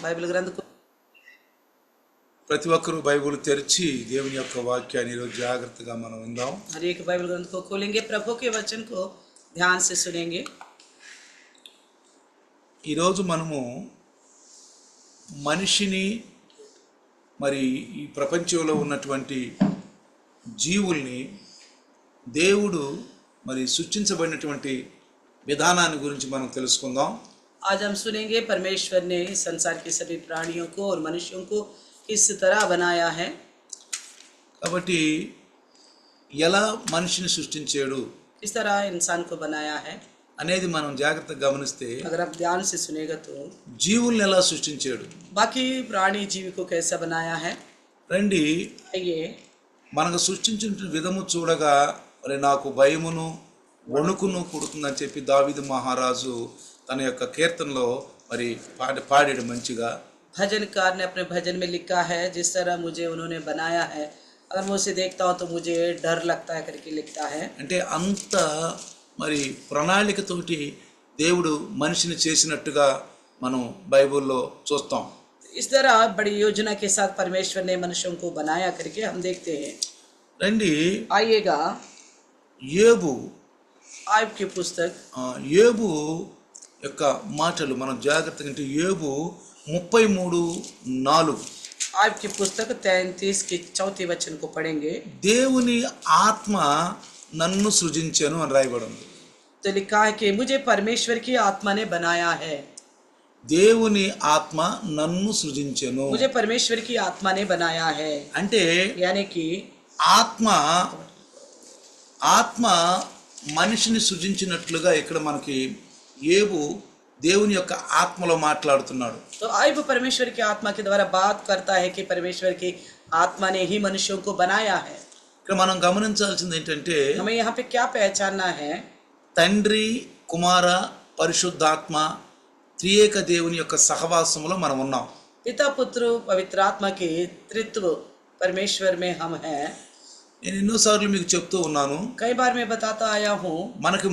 Bible గ్రంథ ప్రతి ఒక్కరూ బైబిల్ తెరిచి దేవుని యొక్క వాక్యాన్ని ఈరోజు జాగ్రత్తగా మనం విందాం. हर एक बाइबल ग्रंथ को खोलेंगे, प्रभु के वचन को ध्यान से सुनेंगे. ఈరోజు మనము మనిషిని మరి ఈ ప్రపంచంలో ఉన్నటువంటి జీవుల్ని దేవుడు మరి సృష్టించబడినటువంటి విధానాన్ని గురించి మనం తెలుసుకుందాం. आज हम सुनेंगे परमेश्वर ने संसार के सभी प्राणियों को और मनुष्यों को किस तरह बनाया है. కాబట్టి ఎలా మనిషిని సృష్టించాడు किस तरह इंसान को बनाया है అనేది మనం జాగ్రత్తగా గమనిస్తే, अगर आप ध्यान से सुनेगा तो జీవుల్ని ఎలా సృష్టించాడు, बाकी प्राणी जीव को कैसा बनाया है. రండి ये మనకు సృష్టించిన విధము చూడగా మరి నాకు భయమును వణుకును పుడుతుందని చెప్పి దావీదు మహారాజు తన యొక్క కీర్తనలో మరి పాడాడు మంచిగా. भजनकार ने अपने भजन में लिखा है, जिस तरह मुझे उन्होंने बनाया है, अगर मैं उसे देखता हूँ तो मुझे डर लगता है करके लिखता है. అంటే అంత మరి ప్రణాళికతోటి దేవుడు మనిషిని చేసినట్టుగా మనం బైబిల్లో చూస్తాం. इस तरह बड़ी योजना के साथ परमेश्वर ने मनुष्यों को बनाया करके हम देखते हैं. రండి आइएगा యోబు आयब की पुस्तक యోబు యొక్క మాటలు మనం జాగ్రత్తగా అంటే యోబు 33:4 आयब की पुस्तक 33 की 4 वचन को पढ़ेंगे. దేవుని ఆత్మ నన్ను సృజించెను అని రాయబడి ఉంది. तो लिखा है कि मुझे परमेश्वर की आत्मा ने बनाया है. దేవుని ఆత్మ నన్ను సృజించెను मुझे परमेश्वर की आत्मा ने बनाया है. అంటే यानी कि ఆత్మ మనిషిని సృజించినట్లుగా ఇక్కడ మనకి యోబు దేవుని యొక్క ఆత్మలో మాట్లాడుతున్నాడు. तो आयब परमेश्वर की आत्मा के द्वारा बात करता है कि परमेश्वर की आत्मा ने ही मनुष्यों को बनाया है. ఇక్కడ మనం గమనించాల్సింది ఏంటంటే, हमें यहाँ पे क्या पहचानना है. తండ్రి కుమార పరిశుద్ధాత్మ త్రియేక దేవుని యొక్క సహవాసంలో మనం ఉన్నాం. पिता पुत्र पवित्र आत्मा के त्रित्व परमेश्वर में हम हैं. నేను ఎన్నోసార్లు మీకు చెప్తూ ఉన్నాను, कई बार मैं बताता आया हूँ మనకి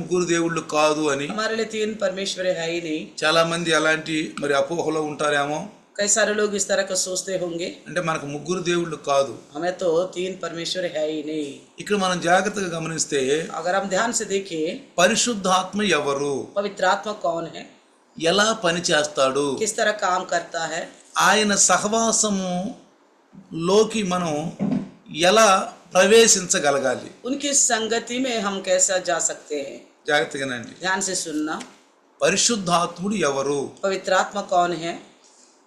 ముగ్గురు దేవుళ్ళు కాదు అని. हमारे लिए 3 परमेश्वर है ही नहीं. చాలా మంది అలాంటి మరి అపోహలో ఉంటారేమో. कई सारे लोग इस तरह का सोचते होंगे, అంటే మనకు ముగ్గురు దేవుళ్ళు కాదు. हमें तो 3 परमेश्वर है ही नहीं. ఇక్కడ మనం జాగ్రత్తగా గమనిస్తే अगर हम ध्यान से देखें, పరిశుద్ధాత్మ ఎవరు, पवित्र आत्मा कौन है, ఎలా పని చేస్తాడు, किस तरह काम करता है, ఆయన సహవాసములోకి మనం ఎలా ప్రవేశించగలగాలి, उनकी संगति में हम कैसा जा सकते हैं. జాగ్రత్తగానండి. ध्यान से सुनना. పరిశుద్ధాత్ముడు ఎవరు, पवित्र आत्मा कौन है,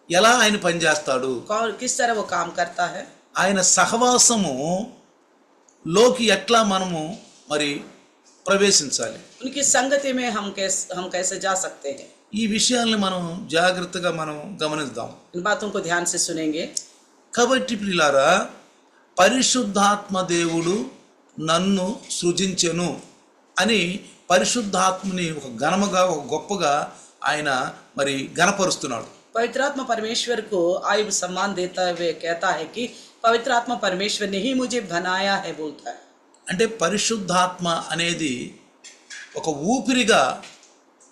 ఎలా ఆయన పనిచేస్తాడు, कौन किस तरह वो काम करता है, ఆయన సహవాసములోకి ఎట్లా మనము మరి ప్రవేశించాలి, उनकी संगति में हम कैसे जा सकते हैं. ఈ విషయాల్ని మనం జాగ్రత్తగా మనం గమనిద్దాం. इन बातों को ध्यान से सुनेंगे. కాబట్టి ప్రియులారా, పరిశుద్ధాత్మ దేవుడు నన్ను సృజించెను అని పరిశుద్ధాత్మని ఒక ఘనముగా ఒక గొప్పగా ఆయన మరి ఘనపరుస్తున్నాడు. पवित्र आत्मा परमेश्वर को आयब सम्मान देता हुए कहता है कि पवित्र आत्मा परमेश्वर ने ही मुझे बनाया है बोलता है. అంటే పరిశుద్ధాత్మ అనేది ఒక ఊపిరిగా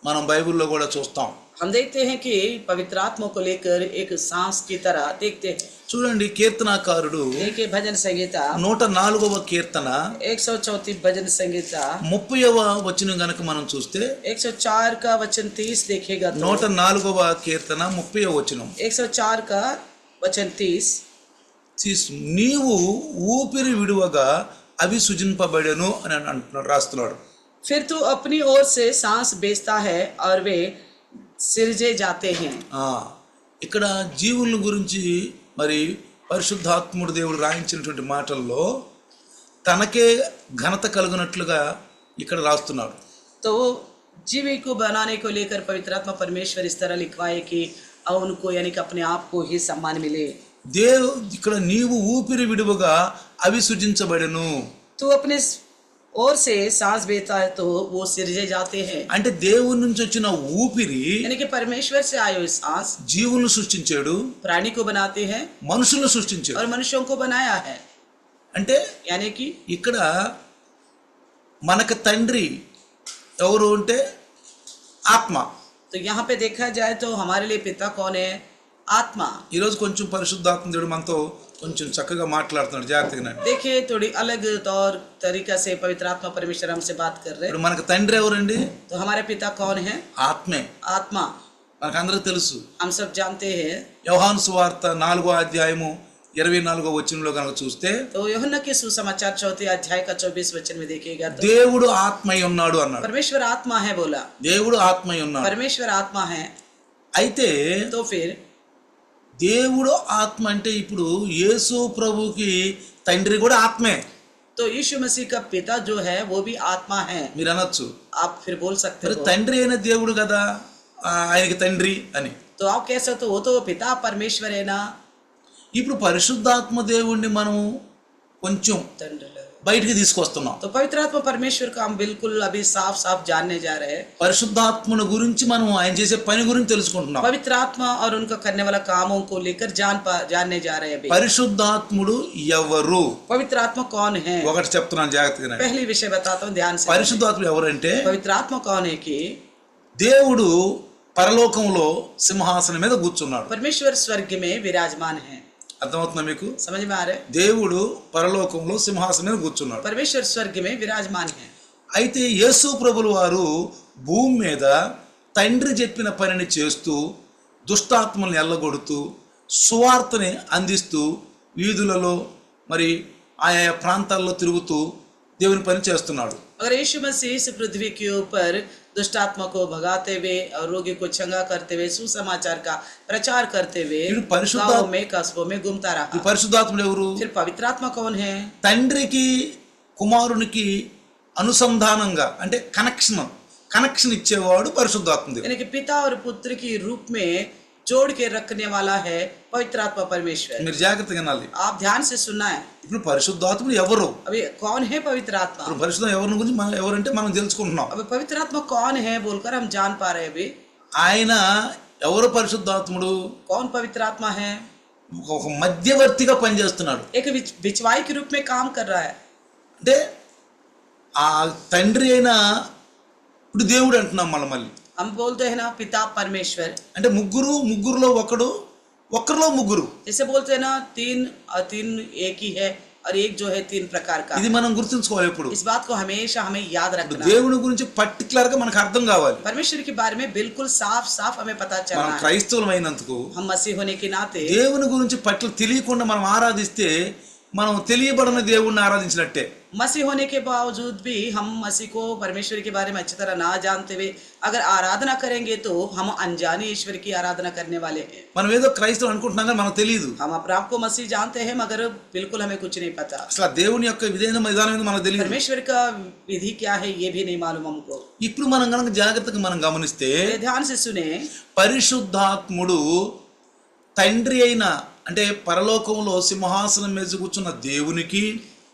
మనం బైబిల్లో కూడా చూస్తాం. हम देखते हैं कि पवित्र आत्मा को लेकर एक सांस की तरह देखते हैं. చూడండి, కీర్తనాకారుడు देखिए भजन संहिता 104వ కీర్తన 134 भजन संहिता 30వ వచనం గనక మనం చూస్తే 104 का वचन 30 देखेगा तो 104వ కీర్తన 30వ వచనం 104 का वचन 30, నీవు ఊపిరి విడువగా అవి సృజింపబడెను అని అంటున్నాడు, రాస్తున్నాడు. फिर तू अपनी ओर से सांस बेचता है और वे सिरजे जाते हैं. ఇక్కడ జీవుల గురించి మరి పరిశుద్ధాత్ముడు దేవుడు రాయించినటువంటి మాటల్లో తనకే ఘనత కలుగునట్లుగా ఇక్కడ రాస్తున్నాడు. तो जीवी को बनाने को लेकर पवित्र आत्मा परमेश्वर इस तरह लिखवाए कि उनको यानी कि अपने आप को ही सम्मान मिले. ఇక్కడ నీవు ఊపిరి విడువగా అవి సృజించబడెను. तो अपने ओर से सांस बेचता है तो वो सिरजे जाते हैं. అంటే దేవుని నుంచి వచ్చిన ఊపిరి यानी कि परमेश्वर से आए हुए सांस జీవులను సృష్టించాడు, प्राणी को बनाते हैं మనుషులను సృష్టించాడు. और मनुष्यों को बनाया है. అంటే यानी कि ఇక్కడ మనకు తండ్రి ఎవరు అంటే ఆత్మ. तो तो यहाँ पे देखा जाए तो हमारे लिए पिता कौन है? आत्मा। ఈరోజు కొంచెం పరిశుద్ధాత్మ దేవుడు మనతో కొంచెం చక్కగా మాట్లాడుతున్నాడు, జాగ్రత్తగా. देखिए थोड़ी अलग तौर तरीका से पवित्र आत्मा परमेश्वर हमसे बात कर रहे हैं। ఇప్పుడు మనకు తండ్రి ఎవరండి? तो हमारे पिता कौन है? ఆత్మే. आत्मा। మనకు అందరికీ తెలుసు. हम सब जानते हैं। యోహాను సువార్త 4వ అధ్యాయము 24వ వచనంలో కనుక చూస్తే, तो यूहन्ना के सुसमाचार 4 अध्याय का 24 वचन में देखिएगा तो దేవుడు ఆత్మై ఉన్నాడు అన్నాడు. परमेश्वर आत्मा है बोला। దేవుడు ఆత్మై ఉన్నాడు. परमेश्वर आत्मा है। అయితే तो फिर దేవుడు ఆత్మ అంటే ఇప్పుడు యేసు ప్రభుకి తండ్రి కూడా ఆత్మే. तो यीशु मसीह का पिता जो है वो भी आत्मा है। మీరు అనొచ్చు, आप फिर बोल सकते మరి हो తండ్రి అయిన దేవుడు కదా ఆయనకి తండ్రి అని. तो आप कह सकते हो वो तो पिता परमेश्वर है ना। ఇప్పుడు పరిశుద్ధాత్మ దేవుణ్ణి మనం కొంచెం బయటికి తీసుకొస్తున్నాం. तो पवित्र आत्मा परमेश्वर का हम बिल्कुल अभी साफ साफ जानने जा रहे हैं। పరిశుద్ధాత్మను గురించి మనం ఆయన చేసే పని గురించి తెలుసుకుంటున్నాం. पवित्र आत्मा और उनका करने वाला कामों को लेकर जानने जा रहे हैं अभी। పరిశుద్ధాత్ముడు ఎవరు? पवित्र आत्मा कौन है? ఒకటి చెప్తున్నాను జాగ్రత్తగా. पहली विषय बताता हूँ ध्यान से। పరిశుద్ధాత్ముడు ఎవరంటే, पवित्र आत्मा कौन है कि దేవుడు పరలోకంలో సింహాసనం మీద కూర్చున్నాడు. परमेश्वर स्वर्ग में विराजमान है। అర్థమవుతుందా మీకు? समझ में आ रहा है? దేవుడు పరలోకంలో సింహాసనం మీద కూర్చున్నాడు. परमेश्वर स्वर्ग में विराजमान है। అయితే యేసు ప్రభులు వారు భూమి మీద తండ్రి చెప్పిన పనిని చేస్తూ, దుష్టాత్మల్ని ఎల్లగొడుతూ, సువార్తని అందిస్తూ, వీధులలో మరి ఆయా ప్రాంతాల్లో తిరుగుతూ దేవుని పని చేస్తున్నాడు. अगर यीशु मसीह इस पृथ्वी के ऊपर दुष्ट आत्मा को भगाते हुए और रोगी को चंगा करते हुए सुसमाचार का प्रचार करते हुए गांवों में कस्बों में घूमता ఈ रहा। పరిశుద్ధాత్ముడు ఎవరు? फिर पवित्र आत्मा कौन है? తండ్రికి కుమారునికి అనుసంధానంగా అంటే కనెక్షన్ ఇచ్చేవాడు పరిశుద్ధాత్మ దేవుడు. यानी कि पिता और पुत्र की रूप में जोड़ के रखने वाला है पवित्र आत्मा परमेश्वर। మీరు జాగ్రత్తగా వినాలి. आप ध्यान से सुनना है। ఇప్పుడు పరిశుద్ధాత్ముడు ఎవరు? अभी कौन है पवित्र आत्मा? ఇప్పుడు పరిశుద్ధం ఎవరి గురించి ఎవరంటే మనం తెలుసుకుంటున్నాం. अब पवित्र आत्मा कौन है बोलकर हम जान पा रहे हैं अभी। ఆయన ఎవరు పరిశుద్ధాత్ముడు? कौन पवित्र आत्मा है? ఒక మధ్యవర్తిగా పనిచేస్తున్నాడు. एक बिचवाई के रूप में काम कर रहा है। అంటే ఆ తండ్రి అయిన ఇప్పుడు దేవుడు అంటున్నాం మళ్ళీ. हम बोलते हैं ना पिता परमेश्वर, అంటే ముగ్గురులో ఒక్కరిలో ముగ్గురు. जैसे बोलते हैं ना तीन एक ही है और एक जो है 3 प्रकार का। ఇది మనం గుర్తుంచుకోవాలి. ఇప్పుడు इस बात को हमेशा हमें याद रखना। దేవుని గురించి పర్టికులర్ గా మనకు అర్థం కావాలి. परमेश्वर के बारे में बिल्कुल साफ साफ हमें पता మనం चलना है। క్రైస్తవులమైనందుకు हम मसीह होने के नाते దేవుని గురించి తెలియకుండా మనం ఆరాధిస్తే మనం తెలియబడిన దేవుణ్ణి ఆరాధించినట్టే. मसीह होने के बावजूद भी हम मसीह को परमेश्वर के बारे में अच्छी तरह ना जानते हुए अगर आराधना करेंगे तो हम अनजाने ईश्वर की आराधना करने वाले हैं। మనం ఏదో క్రైస్తవులు అనుకుంటున్నాం కానీ మనకు తెలియదు. हम अपने आप को मसीह जानते हैं मगर बिल्कुल हमें कुछ नहीं पता। అసలు దేవుని యొక్క విధానం ఏందో మనకు తెలియదు. परमेश्वर का विधि क्या है ये भी नहीं मालूम हमको। ఇప్పుడు మనం కనుక జాగ్రత్తగా మనం గమనిస్తే ध्यान से सुने। పరిశుద్ధాత్ముడు తండ్రి అయిన అంటే పరలోకంలో సింహాసనం మీద కూర్చున్న దేవునికి,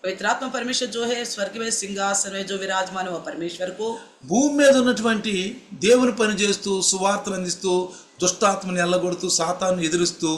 पवित्र आत्मा परमेश्वर जो है स्वर्ग में सिंहासन में जो विराजमान है वो परमेश्वर को, భూమి మీద ఉన్నటువంటి దేవుని పని చేస్తూ, సువార్తను అందిస్తూ, దుష్టాత్మని ఎల్లగొడుతూ, సాతాను ఎదురిస్తూ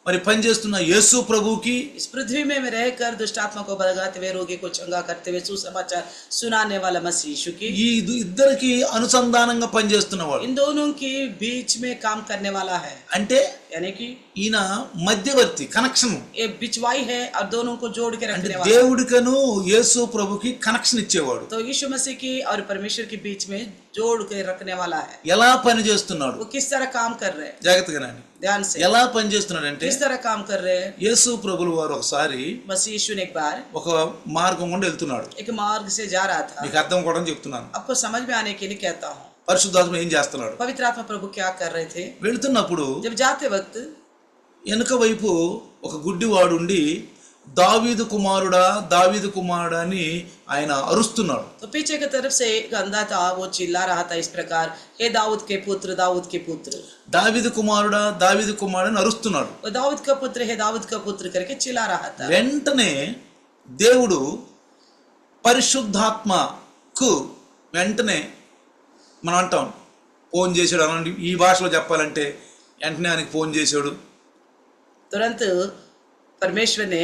మరి పని చేస్తున్న యేసు ప్రభువుకి, इस पृथ्वी में रहकर दुष्ट आत्मा को भगाते हुए रोगी को चंगा करते हुए सुसमाचार सुनाने वाला मसीह यीशु की, ఈ ఇద్దరికి అనుసంధానంగా పనిచేస్తున్నవాడు. इन दोनों के बीच में काम करने वाला है। అంటే यानी कि ఈయన మధ్యవర్తి, కనెక్షన్. ये बिचवाई है और दोनों को जोड़ के అంటే रखने वाला। దేవుడికను యేసు ప్రభుకి కనెక్షన్ ఇచ్చేవాడు. तो यीशु मसीह की और परमेश्वर के बीच में जोड़ के रखने वाला है। ఎలా పని చేస్తున్నాడు? वो किस तरह काम कर रहे हैं? జాగ్రత్తగానండి. ध्यान से। ఎలా పని చేస్తున్నాడు అంటే, किस तरह काम कर रहे हैं? యేసు ప్రభులు వారు ఒకసారి मसीह यीशु ने एक बार ఒక మార్గం గుండా వెళ్తున్నాడు. एक मार्ग से जा रहा था। మీకు అర్థం కూడా చెప్తున్నాను. आपको समझ में आने के लिए कहता हूँ। పరిశుద్ధాత్మ ఏం చేస్తున్నాడు? पवित्र आत्मा प्रभु क्या कर रहे थे? వెళ్తున్నప్పుడు जब जाते वक्त వెనుక వైపు ఒక గుడ్డివాడు ఉండి దావీదు కుమారుడా అని ఆయన అరుస్తున్నాడు. तो पीछे की तरफ से एक अंधा था, वो चिल्ला रहा था इस प्रकार, हे दाऊद के पुत्र, दाऊद के पुत्र। దావీదు కుమారుడా అని అరుస్తున్నాడు. वो दाऊद का पुत्र, हे दाऊद का पुत्र करके चिल्ला रहा था। వెంటనే దేవుడు పరిశుద్ధాత్మకు వెంటనే మనం అంటాం ఫోన్ చేశాడు అనండి. ఈ భాషలో చెప్పాలంటే వెంటనే ఆయనకి ఫోన్ చేశాడు. तुरंत परमेश्वर ने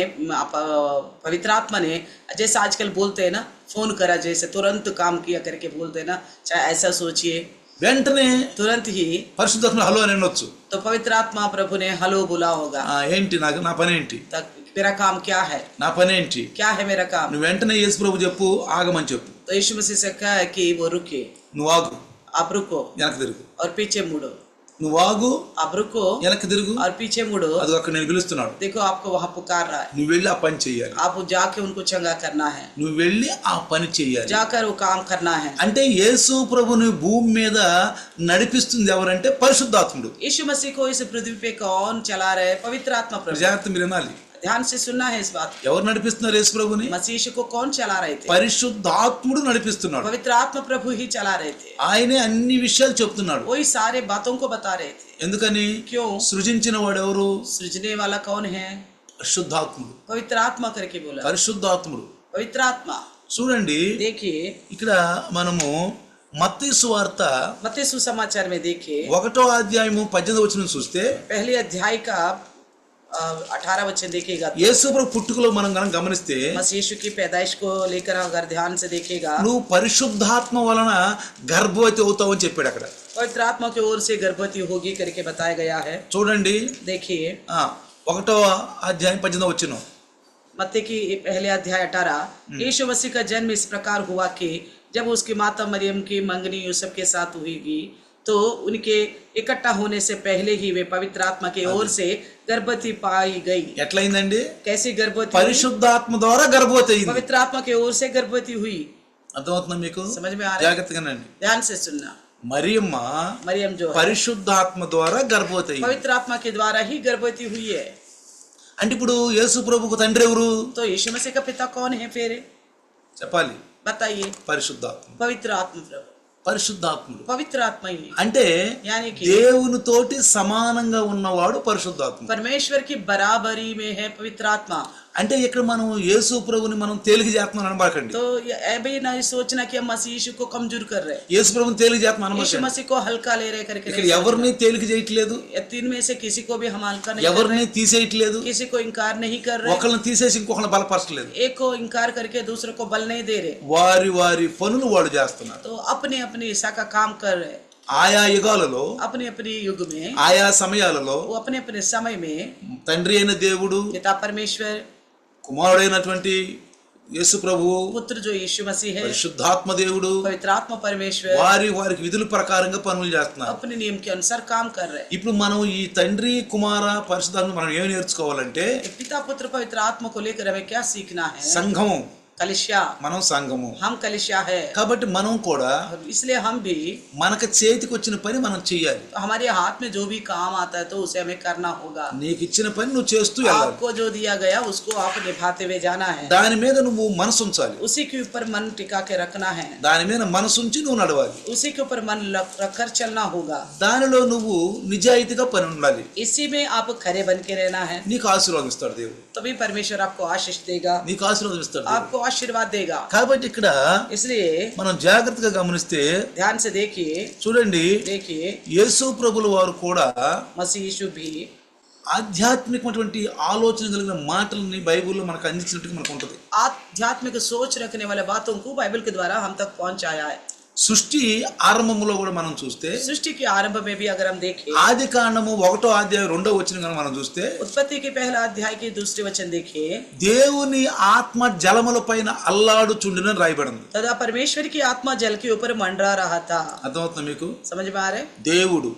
पवित्र आत्मा ने, जैसे आजकल बोलते हैं ना फोन करा, जैसे तुरंत काम किया करके बोलते हैं ना, चाहे ऐसा सोचिए। వెంటనే तुरंत ही పరిశుద్ధాత్మ హలో అని అనొచ్చు. तो पवित्र आत्मा प्रभु ने हलो बोला होगा, ఏంటి నా పని ఏంటి, मेरा काम क्या है, నా పని ఏంటి, क्या है मेरा काम। నువ్వు వెంటనే యేసు ప్రభు చెప్పు, ఆగమని చెప్పు. तो यीशु मसीह से कहा है कि वो रुके, నువ్వు ఆగు, आप रुको వెనక్కి తిరుగు. और पीछे मुड़ो, నువ్వు ఆగు, आप रुको వెనక్కి తిరుగు. और पीछे मुड़ो। అది అక్కడ నేను పిలుస్తున్నాడు. देखो आपको वहां पुकार रहा है, నువ్వు వెళ్ళి ఆ పని చెయ్యాలి. आप जाके उनको चंगा करना है, నువ్వు వెళ్ళి ఆ పని చెయ్యాలి. जाकर वो काम करना है। అంటే యేసు ప్రభుని భూమి మీద నడిపిస్తుంది ఎవరంటే పరిశుద్ధాత్ముడు. यीशु मसीह को इस पृथ्वी पे कौन चला रहे हैं? पवित्र आत्मा प्रभु। జాగ్రత్త మీరు వినాలి. ध्यान से सुनना है इस बात। ఎవరు నడిపిస్తున్నారు యేసు ప్రభుని? मसीह यीशु को कौन चला रहे थे? పరిశుద్ధాత్ముడు నడిపిస్తున్నాడు. पवित्र आत्मा प्रभु ही चला रहे थे, ఆయనే అన్ని విషయాలు చెప్తున్నాడు. वही सारे बातों को बता रहे थे। ఎందుకని? क्यों? సృజించిన వాడు ఎవరు? सृजने वाला कौन है? పరిశుద్ధాత్ముడు. पवित्र आत्मा करके बोला, పరిశుద్ధాత్ముడు. पवित्र आत्मा। చూడండి, देखिए ఇక్కడ మనము మత్తయి సువార్త मत्ती सुसमाचार में देखिए 1వ అధ్యాయము 18వ వచనం చూస్తే पहले अध्याय का 18 वचन देखिएगा। యేసు ప్రభు పుట్టుకలో మనం గనక గమనిస్తే मसीह यीशु की पैदाइश को लेकर अगर ध्यान से देखिएगा, నువ్వు పరిశుద్ధాత్మ వలన గర్భవతి అవుతావు అని చెప్పాడు అక్కడ. पवित्र आत्मा की ओर से गर्भवती होगी करके बताया गया है। చూడండి, देखिए 1వ అధ్యాయం 18వ వచనం. मत्ती की पहले अध्याय 18। यीशु मसीह का जन्म इस प्रकार हुआ कि जब उसकी माता मरियम की मंगनी यूसुफ के साथ हुई तो उनके इकट्ठा होने से पहले ही वे पवित्र आत्मा की ओर से गर्भवती पाई गई। ఎట్లయిందండి? कैसी गर्भवती हुई? పరిశుద్ధాత్మ ద్వారా గర్భవతి అయింది. पवित्र आत्मा की ओर से गर्भवती हुई। అర్థమవుతుందా మీకు? समझ में आ रहा है? జాగ్రత్తగానండి. ध्यान से सुनना। మరియమ్మ मरियम जो है పరిశుద్ధాత్మ ద్వారా గర్భవతి అయింది. पवित्र आत्मा के द्वारा ही गर्भवती हुई है। అంటే ఇప్పుడు యేసు ప్రభుకు తండ్రి ఎవరు? तो यीशु मसीह का पिता कौन है फिर? చెప్పాలి. बताइए। పరిశుద్ధాత్మ. पवित्र आत्मा प्रभु, పరిశుద్ధాత్ముడు. पवित्र आत्मा ही అంటే यानी कि దేవునితోటి సమానంగా ఉన్నవాడు పరిశుద్ధాత్మ. परमेश्वर की बराबरी में है पवित्र आत्मा। అంటే ఇక్కడ మనం యేసు ప్రభుని మనం తేలిక చేస్తున్నాం అనబాకండి. तो ये भी नहीं सोचना कि हम मसीह यीशु को कमजोर कर रहे हैं, యేసు ప్రభుని తేలిక చేస్తున్నాం यीशु అనబాకండి. मसीह को हल्का ले रहे करके ఇక్కడ नहीं ఎవరిని తేలిక చేయట్లేదు, सोचना। ये तीन में से किसी को भी हम हल्का नहीं कर ఎవరిని रहे, తీసేయట్లేదు, किसी को इनकार नहीं कर रहे, ఒకళ్ళని తీసేసి ఇంకొకళ్ళని బలపరచలేదు. एक को इनकार करके दूसरे को बल नहीं दे रहे। వారి వారి పనులు వాళ్ళు చేస్తున్నారు. तो अपने अपने हिस्सा का काम कर रहे, ఆయా యుగాలలో अपने अपने युग में, ఆయా సమయాలలో वो अपने अपने समय में తండ్రి అయిన దేవుడు, पिता परमेश्वर, కుమారుడైనటువంటి యేసు ప్రభువు, पुत्र जो यीशु मसीह है, పరిశుద్ధాత్మ దేవుడు पवित्र आत्मा परमेश्वर వారికి విధుల ప్రకారంగా పనులు చేస్తున్నారు. अपने नियम के अनुसार काम कर रहे हैं। ఇప్పుడు మనం ఈ తండ్రి కుమార పరిశుద్ధాత్మ మనం ఏమి నేర్చుకోవాలంటే पिता पुत्र पवित्र आत्मा को लेकर हमें क्या सीखना है? సంఘము, कलिसिया, మనం సంఘము हम कलिसिया है, కాబట్టి మనం కూడా इसलिए हम भी మనకు చేతికి వచ్చిన పని మనం చెయ్యాలి. तो हमारे हाथ में जो भी काम आता है तो उसे हमें करना होगा। నీకు ఇచ్చిన పని నువ్వు చేస్తూ వెళ్ళాలి. आपको जो दिया गया उसको आप निभाते हुए जाना है, దాని మీద నువ్వు మనసు ఉంచాలి, उसी के ऊपर मन टिका के रखना है, దాని మీద మనసు ఉంచి నువ్వు నడవాలి. उसी के ऊपर मन रखकर चलना होगा। దానిలో నువ్వు నిజాయితీగా పని ఉండాలి. इसी में आप खरे बन के रहना है, నీకు ఆశీర్వాదం ఇస్తాడు దేవుడు, तभी परमेश्वर आपको आशीष देगा, నీకు ఆశీర్వాదం ఇస్తాడు దేవుడు. आपको आशीर्वाद देगा। కాబట్టి ఇక్కడ इसलिए మనం జాగ్రత్తగా గమనిస్తే ध्यान से देखिए, చూడండి, देखिए యేసు ప్రభుల వారు కూడా मसीह यीशु भी ఆధ్యాత్మికమైనటువంటి ఆలోచన కలిగిన మాటలని బైబిల్లో మనకు అందించినట్టుగా మనకు ఉంటుంది. आध्यात्मिक सोच रखने वाले बातों को बाइबल के द्वारा हम तक पहुंचाया है। సృష్టి ఆరంభంలో కూడా మనం చూస్తే, सृष्टि के आरंभ में भी अगर हम देखें, ఆది కాండము 1వ అధ్యాయం 2వ వచనం కనుక మనం చూస్తే, उत्पत्ति के पहला अध्याय के दूसरे वचन देखिए, దేవుని ఆత్మ జలముల పైన అల్లాడుచుండునని రాయబడింది. तथा परमेश्वर की आत्मा जल के ऊपर मंडरा रहा था। అర్థమవుతుందా మీకు? समझ में आ रहे? దేవుడు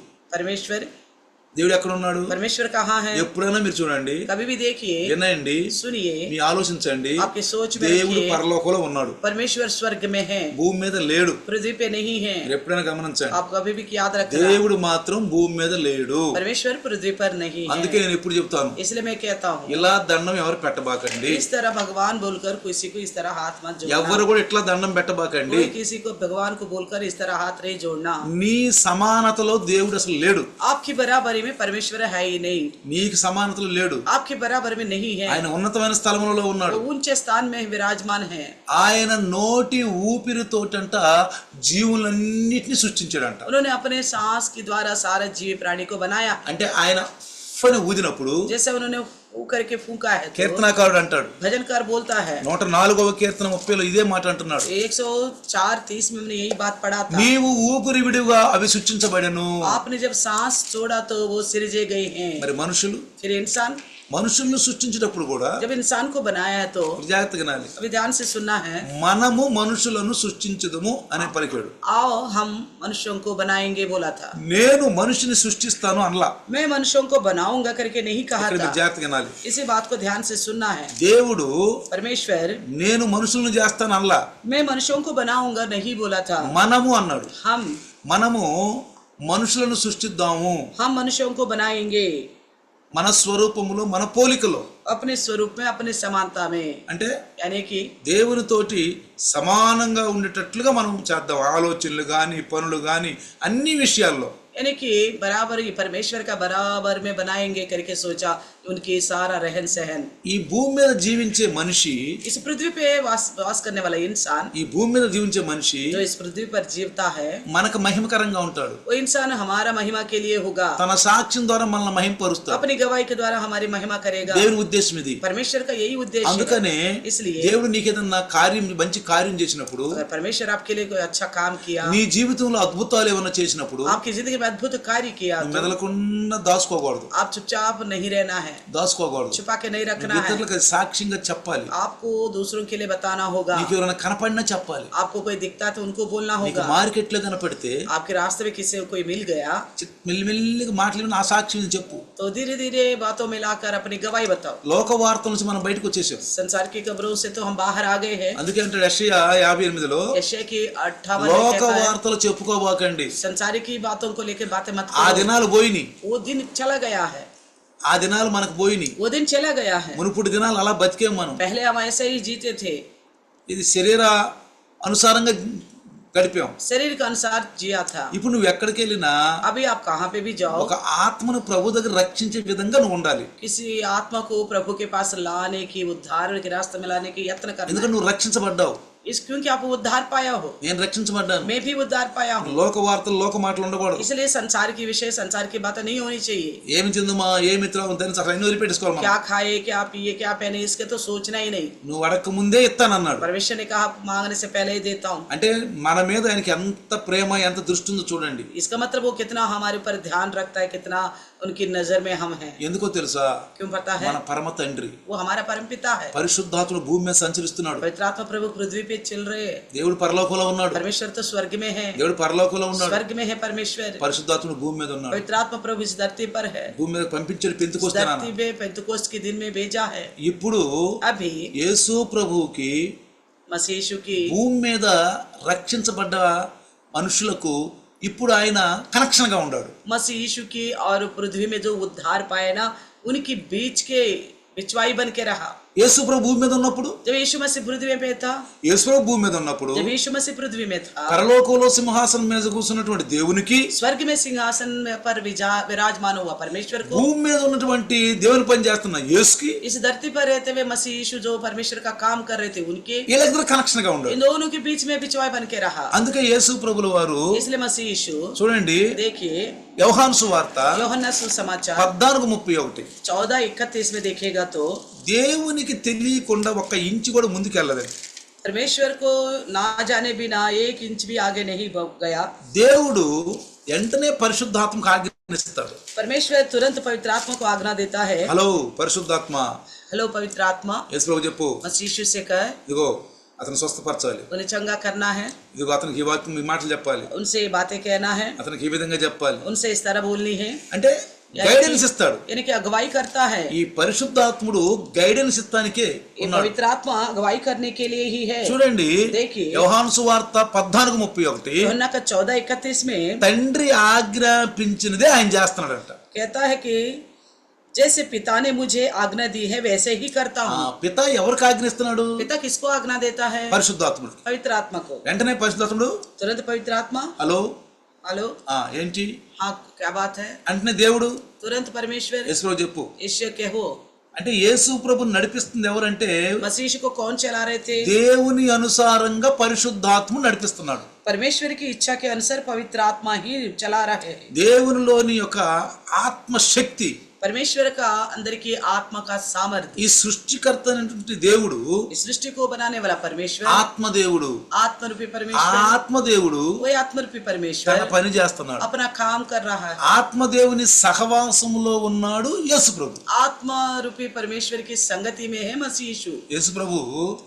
దేవుడు ఎక్కడ ఉన్నాడు? परमेश्वर कहाँ है? ఎప్పుడైనా మీరు చూడండి, कभी भी देखिए, వినండి, सुनिए, మీ ఆలోచించండి, आपके सोच में దేవుడు रखिए, పరలోకంలో ఉన్నాడు, परमेश्वर स्वर्ग में है, భూమి మీద లేడు. पृथ्वी पे नहीं है। మీరు ఎప్పుడైనా గమనించండి, आप कभी भी याद रखना, దేవుడు మాత్రం భూమి మీద లేడు. परमेश्वर पृथ्वी पर नहीं అందుకే है। నేను ఎప్పుడు చెప్తాను, इसलिए मैं कहता हूँ, ఇలా దండం ఎవరు పెట్టబాకండి, इस तरह भगवान बोलकर किसी को इस तरह हाथ मत जोड़ना, ఎవరు కూడా ఇట్లా దండం పెట్టబాకండి. कोई किसी को भगवान को बोलकर इस तरह हाथ नहीं जोड़ना। నీ సమానతలో దేవుడు అసలు లేడు. आपकी बराबरी में परमेश्वर है ही नहीं, నీకు సమానతలో లేడు. आपकी बराबरी में नहीं है, ఆయన ఉన్నతమైన స్థలములలో ఉన్నాడు. वो ऊंचे स्थान में विराजमान है। ఆయన నోటి ఊపిరితోటంట జీవులన్నిటిని సృష్టించాడంట. उन्होंने अपने सांस के द्वारा सारे जीव प्राणी को बनाया। అంటే ఆయన ఫని ఊదినప్పుడు जैसे उन्होंने फू करके फूंका है तो కీర్తనాకారుడు అంటాడు भजनकार बोलता है 104వ కీర్తన 30లో ఇదే మాట అంటున్నాడు 104:30 में हमने यही बात पढ़ा था। నీవు ఊపిరి విడిగా అవి సృష్టించబడెను आपने जब सांस छोड़ा तो वो सिरजे गए हैं। మరి మనుషులు फिर इंसान, మనుషులను సృష్టించేటప్పుడు కూడా जब इंसान को बनाया है तो జాగ్రత్తగా వినాలి अभी ध्यान से सुनना है। మనము మనుషులను సృష్టించదము అనే పలికాడు आओ हम मनुष्यों को बनाएंगे बोला था। నేను మనిషిని సృష్టిస్తాను అనలా मैं मनुष्यों को बनाऊंगा करके नहीं कहा ఇక్కడ था। మీరు జాగ్రత్తగా వినాలి इसी बात को ध्यान से सुनना है। దేవుడు परमेश्वर నేను మనుషులను చేస్తాను అనలా मैं मनुष्यों को बनाऊंगा नहीं बोला था। మనము అన్నాడు हम మనము మనుషులను సృష్టిద్దాము हम मनुष्यों को बनाएंगे మన స్వరూపములో మన పోలికలో अपने स्वरूप में, अपने समानता में, అంటే यानी कि దేవునితోటి సమానంగా ఉండేటట్లుగా మనం చేద్దాం ఆలోచనలు కానీ పనులు కానీ అన్ని విషయాల్లో यानी कि बराबर ही परमेश्वर का बराबर में बनाएंगे करके सोचा। उनकी सारा रहन सहन, ఈ భూమి మీద జీవించే మనిషి इस पृथ्वी पे वास करने वाला इंसान, ఈ భూమి మీద జీవించే మనిషి जो इस पृथ्वी पर जीवता है, మనకు మహిమకరంగా ఉంటాడు वो इंसान हमारा महिमा के लिए होगा। తన సాక్ష్యం ద్వారా మనల్ని మహిమపరుస్తాడు अपनी गवाही के द्वारा हमारी महिमा करेगा। దేవుని ఉద్దేశం ఇది परमेश्वर का यही उद्देश्य है। అందుకనే इसलिए దేవుడు నీకేదన్నా కార్యం మంచి కార్యం చేసినప్పుడు अगर परमेश्वर आपके लिए कोई अच्छा काम किया, నీ జీవితంలో అద్భుతాలు ఏమన్నా చేసినప్పుడు आपकी जिंदगी में अद्भुत कार्य किया, तो మెదలకుండా దాచుకోకూడదు आप चुपचाप नहीं रहना है, దాచుకోకూడదు छुपा के नहीं रखना है। ఇతరులకు అది సాక్ష్యంగా చెప్పాలి आपको दूसरों के लिए बताना होगा। నీకు ఎవరైనా కనపడినా చెప్పాలి आपको कोई दिखता तो उनको बोलना నీకు होगा। మార్కెట్ లో కనపడితే आपके रास्ते में किसी को कोई मिल गया మెల్లిమెల్లిగా మాట్లాడి నా సాక్ష్యం చెప్పు तो धीरे धीरे बातों में लाकर अपनी गवाही बताओ। లోక వార్తల నుంచి మనం బయటకు వచ్చేసాం संसार की खबरों से तो हम बाहर आ गए हैं। అందుకే అంటే యెషయా 58లో यशायाह की 58 में లోక कहता है, వార్తలు చెప్పుకోబాకండి संसारी की बातों को लेकर बातें मत ఆ करो। దినాలు పోయినాయి वो दिन चला गया है, ఆ దినాలు మనకు పోయినాయి वो दिन चला गया है। మునుపుటి దినాలు అలా బతికేం మనం पहले हम ऐसे ही जीते थे, ఇది శరీర అనుసారంగా గడిపాం शरीर के अनुसार जिया था। ఇప్పుడు నువ్వు ఎక్కడికి వెళ్ళినా अभी आप कहाँ पे भी जाओ, ఒక ఆత్మను ప్రభు దగ్గర రక్షించే విధంగా నువ్వు ఉండాలి किसी आत्मा को प्रभु के पास लाने की, उद्धार के रास्ते में लाने की यत्न करना ఎందుకంటే నువ్వు రక్షించబడ్డావు है। इस क्योंकि आप उद्धार पाया हो, నేను రక్షించబడ్డాను मैं भी उद्धार पाया हूँ। లోక వార్తలు లోక మాటలు ఉండకూడదు इसलिए संसार की विषय, संसार की बातें नहीं होनी चाहिए। ఏమి తిందుమా ఏమి త్రాగుతాను అసలు అన్ని వదిలిపెట్టేసుకోవాలి మనం. क्या खाए, क्या पिए, क्या पहने, इसके तो सोचना ही नहीं। నువ్వు అడగక ముందే ఇస్తానన్నాడు परमेश्वर ने कहा मांगने से पहले ही देता हूँ। అంటే మన మీద ఆయనకి ఎంత ప్రేమ ఎంత దృష్టి ఉందో చూడండి इसका मतलब वो कितना हमारे ऊपर ध्यान रखता है, कितना उनकी नजर में हम हैं। ఎందుకో తెలుసా क्यों पता है? మన పరమ తండ్రి वो हमारा परम पिता है। పరిశుద్ధాత్ముడు భూమి మీద సంచరిస్తున్నాడు पवित्र आत्मा प्रभु पृथ्वी पे चल रहे हैं। దేవుడు పరలోకంలో ఉన్నాడు परमेश्वर तो स्वर्ग में है, దేవుడు పరలోకంలో ఉన్నాడు स्वर्ग में है परमेश्वर। పరిశుద్ధాత్ముడు భూమి మీద ఉన్నాడు पवित्र आत्मा प्रभु इस धरती पर है, భూమి మీద పంపించాడు इस పెంతుకొస్తాను धरती पे पेंतुकोस्त के दिन में भेजा है। ఇప్పుడు अभी యేసు ప్రభువుకి मसीह यीशु की భూమి మీద రక్షించబడ్డ మనుషులకు ఇప్పుడు ఆయన కనెక్షన్ గా ఉన్నాడు मसीह यीशु की और पृथ्वी में जो उद्धार पाए ना, उनकी बीच के बिचवाई बन के रहा। యేసు ప్రభు భూమి మీద ఉన్నప్పుడు जब यीशु मसीह पृथ्वी पे था, యేసు ప్రభు భూమి మీద ఉన్నప్పుడు जब यीशु मसीह पृथ्वी में था, పరలోకంలో సింహాసనం మీద కూర్చున్నటువంటి దేవునికి स्वर्ग में सिंहासन पर विराजमान हुआ परमेश्वर को, భూమి మీద ఉన్నటువంటి దేవుని పని చేస్తున్న యేసుకి इस धरती पर रहते हुए मसीह यीशु जो परमेश्वर का काम कर रहे थे, उनके వీళ్ళిద్దరు కనెక్షన్ గా ఉన్నాడు इन दोनों के बीच में बिचवाई बन के रहा। అందుకే యేసు ప్రభుల వారు इसलिए मसीह यीशु, చూడండి देखिए యోహాను సువార్త यूहन्ना सुसमाचार 14:31 14:31 में देखेगा तो దేవునికి తెలియకుండా ఒక్క ఇంచు కూడా ముందుకు వెళ్ళలేదు परमेश्वर को ना जाने बिना एक इंच भी आगे नहीं गया। దేవుడు వెంటనే పరిశుద్ధాత్మకు ఆజ్ఞానిస్తాడు परमेश्वर तुरंत पवित्र आत्मा को आज्ञा देता है। హలో పరిశుద్ధాత్మ हेलो पवित्र आत्मा, యేసు ప్రభు చెప్పు मसीह यीशु से कहे ఇదిగో అతను స్వస్థపరచాలి उन्हें चंगा करना है, ఇదిగో అతనికి ఈ వాక్యం ఈ మాటలు చెప్పాలి उनसे ये बातें कहना है, అతనికి ఈ విధంగా చెప్పాలి उनसे इस तरह बोलनी है, అంటే గైడెన్స్ ఇస్తాడు यानी कि अगुवाई करता है। ఈ పరిశుద్ధాత్ముడు గైడెన్స్ ఇస్తానికే ये ఉన్నాడు पवित्र आत्मा अगुवाई करने के लिए ही है। చూడండి देखिए యోహాను సువార్త 14:31 यूहन्ना का 14:31 में తండ్రి ఆజ్ఞాపించినదే ఆయన చేస్తున్నాడంట कहता है कि जैसे पिता ने मुझे आज्ञा दी है वैसे ही करता ఆ हूँ। పిత ఎవరికి ఆజ్ఞిస్తున్నాడు पिता किसको आज्ञा देता है? పరిశుద్ధాత్ముడికి पवित्र आत्मा को। వెంటనే పరిశుద్ధాత్ముడు तुरंत पवित्र आत्मा, హలో हेलो ఏంటి हाँ क्या बात है? అంటే దేవుడు तुरंत परमेश्वर యేసు చెప్పు ईश्वर के हो। అంటే యేసు ప్రభుని నడిపిస్తుంది ఎవరంటే मसीह यीशु को कौन चला रहे थे? దేవుని అనుసారంగా పరిశుద్ధాత్మ నడిపిస్తున్నాడు परमेश्वर की इच्छा के अनुसार पवित्र आत्मा ही चला रहे हैं। దేవునిలోని యొక్క ఆత్మ శక్తి परमेश्वर का अंदर की आत्मा का सामर्थ्य, ఈ సృష్టికర్త అయినటువంటి దేవుడు इस सृष्टि को बनाने वाला परमेश्वर, ఆత్మదేవుడు. आत्मरूपी ఆ परमेश्वर, ఆత్మదేవుడు वही आत्मरूपी తన परमेश्वर పని చేస్తున్నాడు. अपना काम कर रहा है। ఆత్మదేవుని సహవాసములో ఉన్నాడు యేసు ప్రభు. आत्मा रूपी परमेश्वर की संगति में है मसीह यीशु। యేసు ప్రభు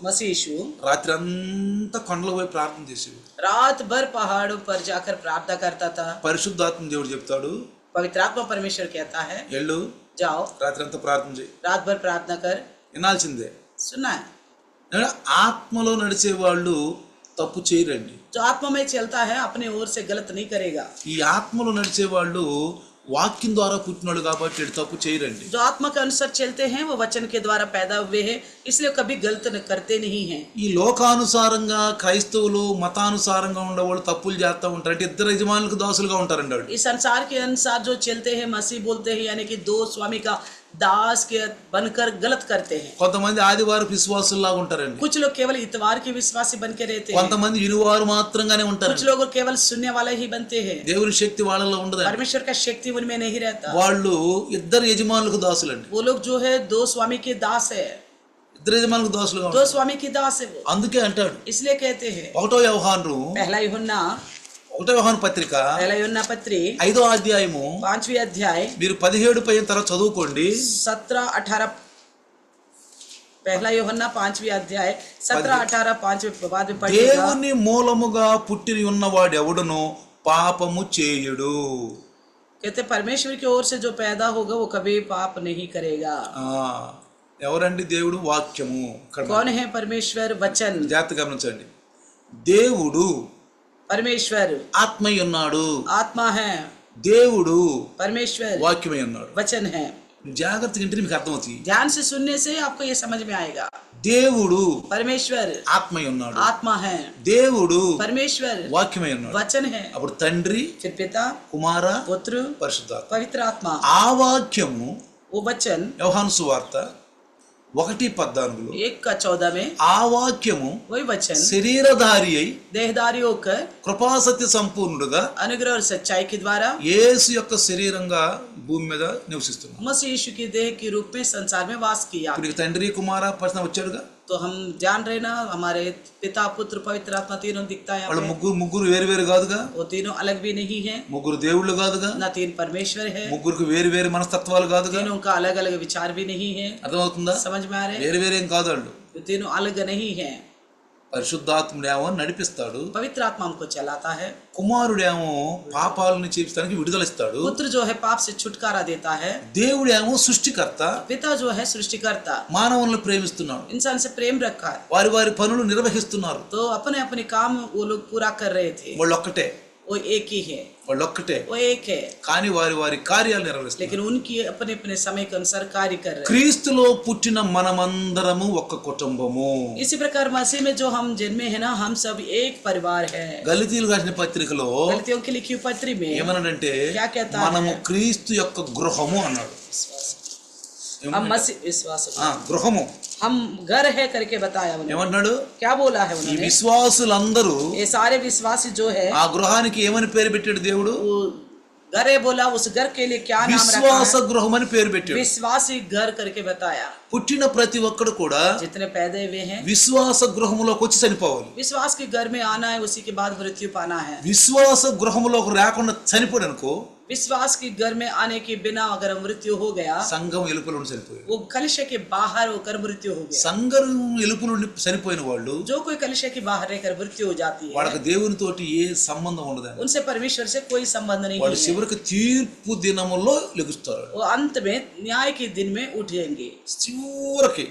मसीह यीशु రాత్రి అంతా కొండలో పోయి ప్రార్థన చేసేవాడు. रात भर पहाड़ों पर जाकर प्रार्थना करता था। పరిశుద్ధాత్మ దేవుడు చెప్తాడు, पवित्र आत्मा परमेश्वर कहता है, వెళ్ళు जाओ రాత్రి అంతా ప్రార్థన చేయి. रात भर प्रार्थना कर। వినాల్సిందే. सुनना है, ఆత్మలో నడిచే వాళ్ళు తప్పు చేయరండి. जो आत्मा में चलता है अपने ओर से गलत नहीं करेगा। ఈ ఆత్మలో నడిచే వాళ్ళు వాక్యం ద్వారా పుట్టినోళ్ళు కాబట్టి వీళ్ళు తప్పు చేయరండి. जो आत्मा के अनुसार चलते हैं वो वचन के द्वारा पैदा हुए हैं, इसलिए कभी गलत करते नहीं हैं। ఈ లోకానుసారంగా క్రైస్తవులు మతానుసారంగా ఉండేవాళ్ళు తప్పులు చేస్తూ ఉంటారు. అంటే ఇద్దరు యజమానులకు దాసులుగా ఉంటారండి వాళ్ళు. इस संसार के अनुसार जो चलते हैं मसीह बोलते हैं, यानी कि दो स्वामी का दास के बनकर गलत करते हैं। కొంతమంది ఆదివారం విశ్వాసుల్లాగా ఉంటారండి. कुछ लोग केवल इतवार के विश्वासी बन के रहते हैं, కొంతమంది వినువారు మాత్రంగానే ఉంటారు. कुछ लोग केवल सुनने वाले ही बनते हैं। దేవుని శక్తి వాళ్ళలో ఉండదు. परमेश्वर का शक्ति उनमें नहीं रहता। వాళ్ళు ఇద్దరు యజమానులకు దాసులండి. वो लोग जो है दो स्वामी के दास है, ఇద్దరు యజమానులకు దాసులుగా दो ఉంటారు. स्वामी की दास है वो, అందుకే అంటాడు इसलिए कहते हैं। 1వ యోహాను పత్రిక पहला यूहन्ना पत्री 5వ అధ్యాయము 5वीं अध्याय మీరు 17 పైన తర్వాత చదువుకోండి. 17-18 पहला यूहन्ना 5वीं अध्याय 17-18 5वें बाद में पढ़िएगा। దేవుని మూలముగా పుట్టి ఉన్నవాడు ఎవడును పాపము చేయుడు. कहते परमेश्वर की ओर से जो पैदा होगा वो कभी पाप नहीं करेगा। ఎవరండి దేవుడు? వాక్యము. कौन है परमेश्वर? वचन। జాగ్రత్తగా గమనించండి. దేవుడు परमेश्वर ఆత్మై ఉన్నాడు. आत्मा है, దేవుడు परमेश्वर వాక్యమై ఉన్నాడు. वचन है। జాగ్రత్తగా వింటే మీకు అర్థమవుతుంది. ध्यान से सुनने से आपको ये समझ में आएगा। దేవుడు परमेश्वर ఆత్మై ఉన్నాడు. आत्मा है, దేవుడు परमेश्वर వాక్యమై ఉన్నాడు. वचन है। అప్పుడు తండ్రి, फिर पिता, కుమార, पुत्र, పరిశుద్ధాత్మ. पवित्र आत्मा। ఆ వాక్యము वो वचन యోహాను సువార్త 1:14 1:14 में ఆ వాక్యము वही वचन శరీరధారి అయి देहधारी होकर కృపాసత్య సంపూర్ణుడుగా अनुग्रह और सच्चाई के द्वारा యేసు యొక్క శరీరంగా భూమి మీద నివసిస్తున్నాడు. मसीह यीशु की देह के रूप में संसार में वास किया। ఇప్పుడు తండ్రి కుమార పరిశుద్ధ వచ్చాడుగా. तो हम जान रहे ना, हमारे पिता पुत्र पवित्र आत्मा तीनों दिखता है వాళ్ళు यहाँ पे। ముగ్గురు వేరు వేరు కాదుగా. वो तीनों अलग भी नहीं है, ముగ్గురు దేవుళ్ళు కాదుగా. ना तीन परमेश्वर है, ముగ్గురికి వేరు వేరు మనస్తత్వాలు కాదుగా. तीनों का अलग अलग विचार भी नहीं है। అర్థమవుతుందా? समझ में आ रहे? వేరు వేరేం కాదు వాళ్ళు. वो तीनों अलग नहीं है। పరిశుద్ధాత్ముడేమో నడిపిస్తాడు, पवित्र आत्मा हमको चलाता है। కుమారుడేమో పాపాలను చేయించడానికి విడుదల ఇస్తాడు. पुत्र जो है पाप से छुटकारा देता है। దేవుడేమో సృష్టికర్త, पिता जो है सृष्टिकर्ता, మానవులను ప్రేమిస్తున్నాడు. इंसान से प्रेम रखा है। వారి వారి పనులు నిర్వహిస్తున్నారు. तो अपने अपने काम वो लोग पूरा कर रहे थे। వాళ్ళు ఒక్కటే, वो एक ही है, వాళ్ళు ఒక్కటే, वो एक है, కానీ వారి వారి కార్యాలు నిర్వహిస్తారు. लेकिन उनकी अपने अपने समय के अनुसार कार्य कर रहे हैं। క్రీస్తులో పుట్టిన మనమందరము ఒక్క కుటుంబము. इसी प्रकार मसीह में जो हम जन्मे हैं ना, हम सब एक परिवार है। గలితీయులు రాసిన పత్రికలో गलतियों की लिखी हुई पत्री में ఏమన్నాడంటే क्या कहता మనము है? క్రీస్తు యొక్క గృహము అన్నాడు. हम मसीह विश्वास, గృహము हम घर है करके बताया उन्होंने। ఏమన్నాడు? क्या बोला है ఈ उन्होंने? విశ్వాసులందరూ ये सारे विश्वासी जो है ఆ గృహానికి ఏమని పేరు పెట్టాడు దేవుడు? वो घर है, बोला उस घर के लिए क्या नाम रखा విశ్వాస है? గృహం అని పేరు పెట్టాడు. विश्वासी घर करके बताया। పుట్టిన ప్రతి ఒక్కడు కూడా जितने पैदा हुए हैं విశ్వాస గృహములోకి వచ్చి చనిపోవాలి. विश्वास के घर में आना है, उसी के बाद मृत्यु पाना है। విశ్వాస గృహములోకి రాకుండా చనిపోయాడు అనుకో, विश्वास के घर में आने के बिना अगर मृत्यु हो गया, సంఘం ఎలుపు నుండి చనిపోయాడు. वो कलिशा के बाहर होकर मृत्यु हो गया। సంఘం ఎలుపు నుండి చనిపోయిన వాళ్ళు जो कोई कलिशा के बाहर रहकर मृत्यु हो जाती है, వాళ్ళకి దేవునితోటి ఏ సంబంధం ఉండదండి. उनसे परमेश्वर से कोई संबंध नहीं వాళ్ళు है। చివరికి తీర్పు దినములో లెగుస్తారు. वो अंत में न्याय के दिन में उठेंगे। చివరికి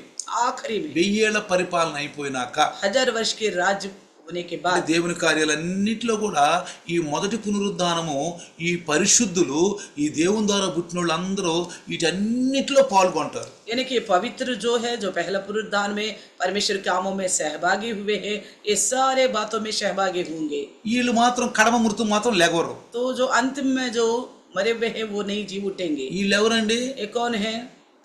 आखिरी में 1000 ఏళ్ల పరిపాలన అయిపోయినాక 1000 वर्ष के राज्य होने के बाद దేవుని కార్యాలన్నిటిలో కూడా ఈ మొదటి పునరుద్ధానము, ఈ పరిశుద్ధులు, ఈ దేవుని ద్వారా పుట్టిన వాళ్ళందరూ వీటన్నిటిలో పాల్గొంటారు. यानी कि पवित्र जो है, जो पहला पुनरुद्धान में परमेश्वर के कामों में सहभागी हुए हैं, ये सारे बातों में सहभागी होंगे। వీళ్ళు మాత్రం కడమ మృతు మాత్రం లేగవరు. तो जो अंतिम में जो मरे हुए हैं वो नहीं जी उठेंगे। వీళ్ళు ఎవరండి? ये कौन है?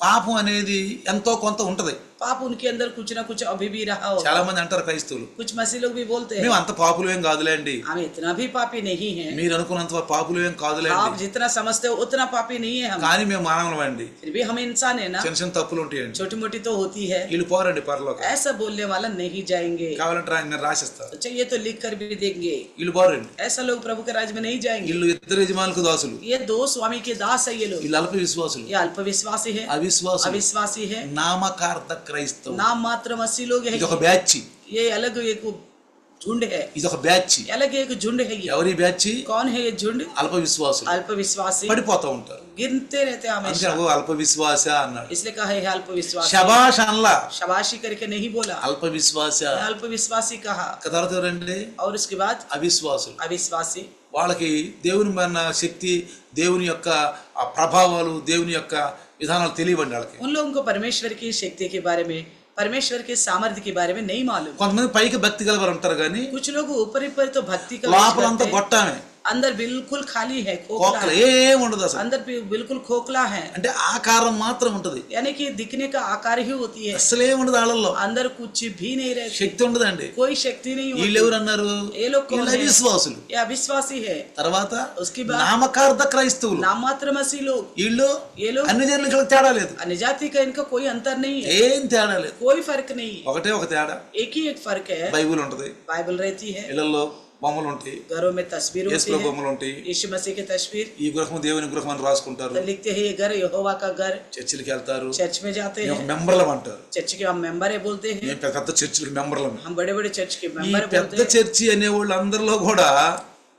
పాపం అనేది ఎంతో కొంత ఉంటది. पाप उनके अंदर कुछ ना कुछ अभी भी रहा होगा। చాలా మంది అంటారు క్రైస్తవులు, कुछ मसीह लोग भी बोलते हैं మేము అంత పాపులు ఏం కాదులేండి, हम इतना भी पापी नहीं हैं, మీరు అనుకున్నంత పాపులు ఏం आप కాదులేండి, जितना समझते हो उतना पापी नहीं है हम, కానీ మేము మానవులం అండి, फिर भी हम इंसान है ना, చిన్న చిన్న తప్పులు ఉంటాయండి, छोटी मोटी तो होती है। వీళ్ళు పోరండి పరలోక. ऐसा बोलने वाला नहीं जाएंगे, కావాలంటే నేను రాసిస్తా, तो चाहिए तो लिख कर भी देंगे। వీళ్ళు పోరండి. ऐसा लोग प्रभु के राज्य में नहीं जाएंगे। వీళ్ళు ఇద్దరు యజమానులకు దాసులు, ये दो स्वामी के दास है ये लोग, వీళ్ళు అల్ప విశ్వాసులు, ये अल्पविश्वासी है, అవిశ్వాసులు, अविश्वासी है, నామకార్థ క్రైస్తవులు. नाम मात्र मसीह लोग है। ఇది ఒక బ్యాచ్, ये अलग एक झुंड है, ఇది ఒక బ్యాచ్. अलग एक झुंड है। ये ఎవరి బ్యాచ్? कौन है ये झुंड? అల్ప విశ్వాసులు. अल्पविश्वासी, పడిపోతూ ఉంటారు, गिरते रहते हैं అందుకే हमेशा, ఓ అల్ప విశ్వాస అన్నాడు. इसलिए कहा है अल्पविश्वासी। శబాష్ అన్లా, शबाशी करके नहीं बोला, అల్ప విశ్వాస. अल्पविश्वासी कहा। తర్వాత ఎవరండి? और उसके बाद అవిశ్వాసులు. अविश्वासी, వాళ్ళకి దేవుని మన శక్తి, దేవుని యొక్క ఆ ప్రభావాలు, దేవుని యొక్క విధానాలు తెలియవండి వాళ్ళకి. उन लोगों को परमेश्वर की शक्ति के बारे में, परमेश्वर के सामर्थ्य के बारे में नहीं मालूम। కొంతమంది పైకి భక్తి గలవారు ఉంటారు కానీ कुछ लोग ऊपर ऊपर तो भक्ति का లోపలంతా గొట్టమే, अंदर बिल्कुल खाली है, खोखला కోకలు है, ఏం ఉండదు అసలు. अंदर भी बिल्कुल खोखला है, అంటే ఆకారం మాత్రం ఉంటది, यानी कि दिखने का आकार ही होती है, అసలే ఉండదు వాళ్ళల్లో, अंदर कुछ भी नहीं रहती, శక్తి ఉండదండి. कोई शक्ति नहीं వీళ్ళు होती। ఎవరు అన్నారు? ये लोग कौन వీళ్ళు है? అవిశ్వాసులు. ये अविश्वासी है। తర్వాత उसके बाद నామకార్థ క్రైస్తవులు, नाम मात्र मसीह लोग, వీళ్ళు ये लोग అన్ని జనులకు తేడా లేదు, अन्य जाति का इनका कोई अंतर नहीं है, ఏం తేడా లేదు. कोई फर्क नहीं, ఒకటే ఒక తేడా, एक ही एक फर्क है। బైబిల్ ఉంటది, बाइबल रहती है, ఇళ్లలో బొమ్మలు ఉంటాయి, घरों में तस्वीर होती యేసుప్రభు है, బొమ్మలు ఉంటాయి, यीशु मसीह की तस्वीर, ఈ గృహం దేవుని గృహం అని రాసుకుంటారు, तो लिखते हैं ये घर यहोवा का घर, చర్చిలకి వెళ్తారు, चर्च में जाते మేము हैं, మెంబర్లం అంటారు. चर्च के हम मेंबर है बोलते हैं, మేము పెద్ద చర్చిలకి మెంబర్లం. हम बड़े बड़े चर्च के ఈ मेंबर పెద్ద बोलते हैं। చర్చి అనే వాళ్ళు అందరిలో కూడా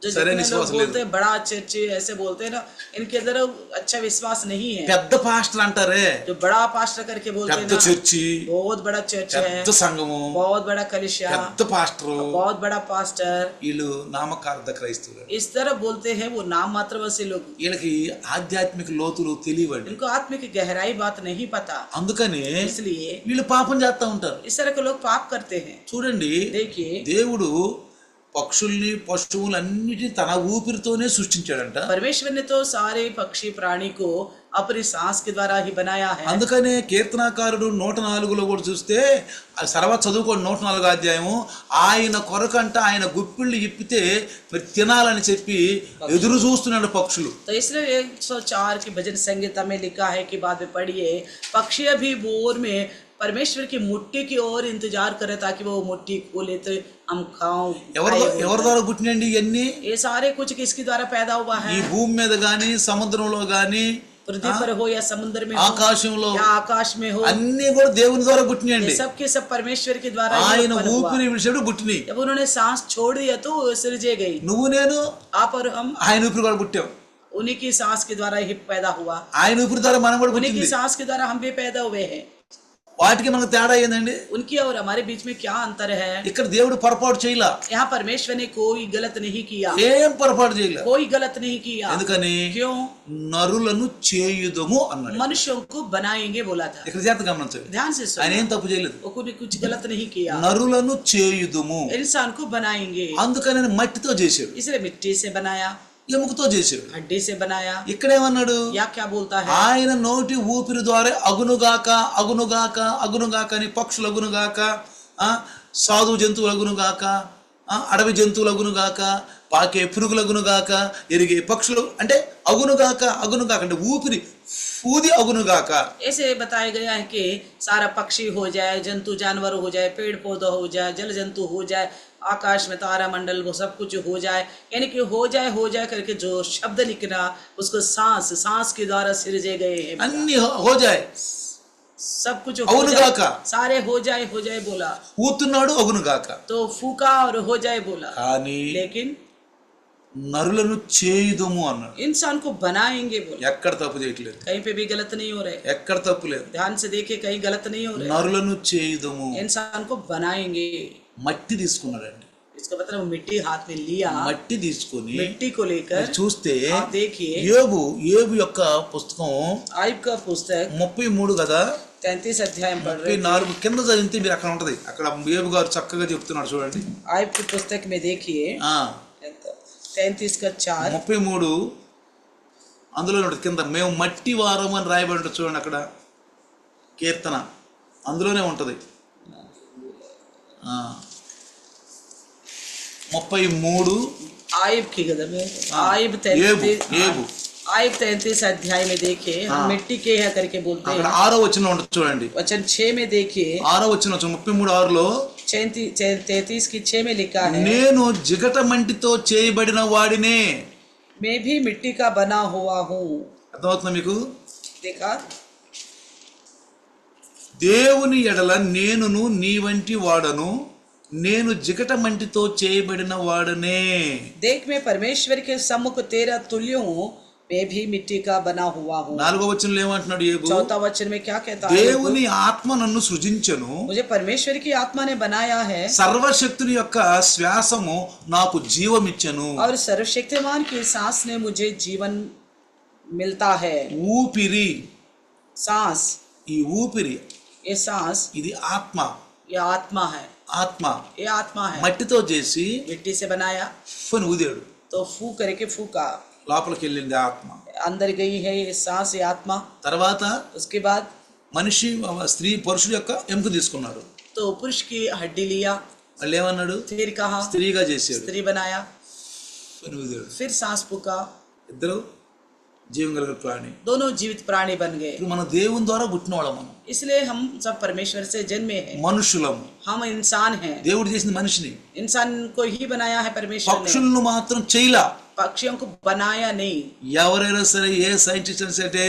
जो సరైన जितने लोग విశ్వాసం बोलते లేదు. हैं बड़ा चर्च ऐसे बोलते हैं ना, इनके अंदर अच्छा विश्वास नहीं है। పెద్ద పాస్టర్ అంటారే, जो बड़ा पास्टर करके बोलते हैं పెద్ద ना, చర్చి, बहुत बड़ा चर्च है, పెద్ద సంఘము, बहुत बड़ा कलिसिया, పెద్ద పాస్టరు, बहुत बड़ा पास्टर, వీళ్ళు నామకార్థ క్రైస్తవులు. इस तरह बोलते हैं वो नाम मात्र वैसे लोग, వీళ్ళకి ఆధ్యాత్మిక లోతులు తెలియవండి. इनको आत्मिक गहराई बात नहीं पता, అందుకని इसलिए వీళ్ళు పాపం చేస్తా ఉంటారు. इस तरह के लोग पाप करते हैं। చూడండి, देखिए దేవుడు పక్షుల్ని పశువులన్నిటిని తన ఊపిరితోనే సృష్టించాడంట. परमेश्वर ने तो सारे पक्षी प्राणी को अपनी सांस के द्वारा ही बनाया है। అందుకనే కీర్తనాకారుడు 104లో కూడా చూస్తే తర్వాత చదువుకోండి, 104 అధ్యాయము, ఆయన కొరకంట ఆయన గుప్పిళ్ళు ఇప్పితే మరి తినాలని చెప్పి ఎదురు చూస్తున్నాడు పక్షులు. तो इसलिए 104 की भजन संगीता में लिखा है कि बाद में पढ़िए, पक्षी अभी बोर में परमेश्वर की मुट्ठी की ओर इंतजार करे ताकि वो मुट्ठी खोले तो हम खाओ। ఎవరి ద్వారా పుట్టినండి ఇవన్నీ? ये सारे कुछ किसके द्वारा पैदा हुआ ఈ है? భూమి మీద గాని, సముద్రంలో గాని, पृथ्वी पर हो या समुद्र में हो ఆకాశంలో या आकाश में हो, అన్ని కూడా దేవుని ద్వారా పుట్టినండి. ये सब के सब परमेश्वर के द्वारा ही ఆయన उत्पन्न हुआ। ఊపిరి విడిచాడు పుట్టిని. जब उन्होंने सांस छोड़ दिया तो वो सृजे गई। నువ్వు నేను आप और हम ఆయన ఊపిరి కూడా పుట్టాం. उन्हीं की सांस के द्वारा ही पैदा हुआ, ఆయన ఊపిరి ద్వారా మనం కూడా उन्हीं की పుట్టింది. सांस के द्वारा हम भी पैदा हुए हैं। వాటికి మనకు తేడా ఏందండి? उनकी और हमारे बीच में क्या अंतर है? ఇక్కడ దేవుడు పొరపాటు చేయలా, यहाँ परमेश्वर ने कोई गलत नहीं किया, ఏం పొరపాటు చేయలే. कोई गलत नहीं किया। ఎందుకని? क्यों? నరులను చేయుదము అన్నాడు. मनुष्यों को बनाएंगे बोला था। ఇక్కడ జాగ్రత్త గమనించండి, ध्यान से ఆయన सुनो, ఏం తప్పు చేయలేదు. वो कोई कुछ गलत नहीं किया, నరులను చేయుదము, इंसान को बनाएंगे, అందుకని ఆయన మట్టితో చేశాడు, इसलिए मिट्टी से बनाया, ఎముకతో చేశాడు. हड्डी से बनाया। ఇక్కడేమన్నాడు? या क्या बोलता है? ఆయన నోటి ఊపిరి ద్వారా అగునుగాక అగునుగాక అగునుగాక అని పక్షులు అగునుగాక, సాధు జంతువులు అగునుగాక, అడవి జంతువులు అగునుగాక, పాకే పురుగులు అగునుగాక, ఎరిగే పక్షులు అంటే అగునుగాక అగునుగాక అంటే ఊపిరి ఊది అగునుగాక. ऐसे बताया गया है कि सारा पक्षी हो जाए, जंतु जानवर हो जाए, पेड़ पौधा हो जाए, जल जंतु हो जाए, आकाश में तारा मंडल वो सब कुछ हो जाए, यानी कि हो जाए करके जो शब्द लिखना उसको सांस के द्वारा सृजे गए हैं। అన్ని హోజాయ్, सब कुछ हो अगुनगाक। जाए, सारे हो जाए बोला, ఊతున్నాడు అగునుగాక. तो फूका और हो जाए बोला, కానీ लेकिन నరులను చేయుదము అన్నాడు. इंसान को बनाएंगे बोला। ఎక్కడ తప్పు చేయట్లేదు, कहीं पे भी गलत नहीं हो रहे, ఎక్కడ తప్పు లేదు. ध्यान से देखिए, कहीं गलत नहीं हो रहे। నరులను చేయుదము, इंसान को बनाएंगे, మట్టి తీసుకున్నాడండి. इसका मतलब मिट्टी हाथ में लिया, మట్టి తీసుకొని मिट्टी को लेकर చూస్తే आप देखिए యోబు యొక్క పుస్తకం आयुब का पुस्तक 33 కదా, 33 अध्याय पढ़ रहे 34 కింద చదివితే మీరు అక్కడ ఉంటది, అక్కడ యోబు గారు చక్కగా చెప్తున్నాడు చూడండి. आयुब की पुस्तक में देखिए 33 का 4, 33 అందులో ఉంటుంది కింద, మేము మట్టి వారం అని రాయబడి ఉంటుంది చూడండి అక్కడ. కీర్తన అందులోనే ఉంటది 33 आयब की गदर में आयब ఏబు 33 अध्याय में देखिए हम मिट्टी के हैं करके बोलते అక్కడ हैं 6వ వచనం ఉంటుంది చూడండి वचन 6 में देखिए 6వ వచనం 33:6లో 33 की 6 में लिखा है నేను జిగట మంటితో చేయబడిన వాడినే मैं भी मिट्टी का बना हुआ हूँ అర్థమవుతుందా మీకు देखा దేవుని ఎడల నేనును నీ వంటి వాడను నేను జిగట మంటితో చేయబడిన వాడనే देख मैं परमेश्वर के सम्मुख तेरा तुल्य हूँ मैं भी मिट्टी का बना हुआ हूँ 4వ వచనంలో ఏమంటున్నాడు యేబు चौथा वचन में क्या कहता है దేవుని ఆత్మ నన్ను సృజించెను मुझे परमेश्वर की आत्मा ने बनाया है సర్వశక్తుని యొక్క శ్వాసము నాకు జీవమిచ్చెను और सर्वशक्तिमान की सांस ने मुझे जीवन मिलता है ఊపిరి सांस ఈ ఊపిరి ये सांस ఇది ఆత్మ ये आत्मा है ఆత్మ ये आत्मा है మట్టితో చేసి मिट्टी से बनाया ఫని ఊదాడు तो फू करके फूका లోపలికి వెళ్ళింది ఆత్మ अंदर गई है ये सांस ये आत्मा తర్వాత उसके बाद మనిషి స్త్రీ పురుషుడు యొక్క ఎముక తీసుకున్నారు तो पुरुष की हड्डी लिया వాళ్ళు ఏమన్నాడు फिर कहा స్త్రీగా చేశాడు स्त्री बनाया ఫని ఊదాడు फिर सांस फूका ఇద్దరు జీవం కలిగిన ప్రాణి दोनों जीवित प्राणी बन गए ఇప్పుడు మన దేవుని ద్వారా పుట్టిన వాళ్ళం మనం इसलिए हम सब परमेश्वर से जन्मे हैं మనుషులము हम इंसान हैं దేవుడు చేసిన మనిషిని इंसान को ही बनाया है परमेश्वर ने పక్షులను మాత్రం చేయలా पक्षियों को बनाया नहीं ఎవరైనా సరే ఏ సైంటిస్ట్ అని అంటే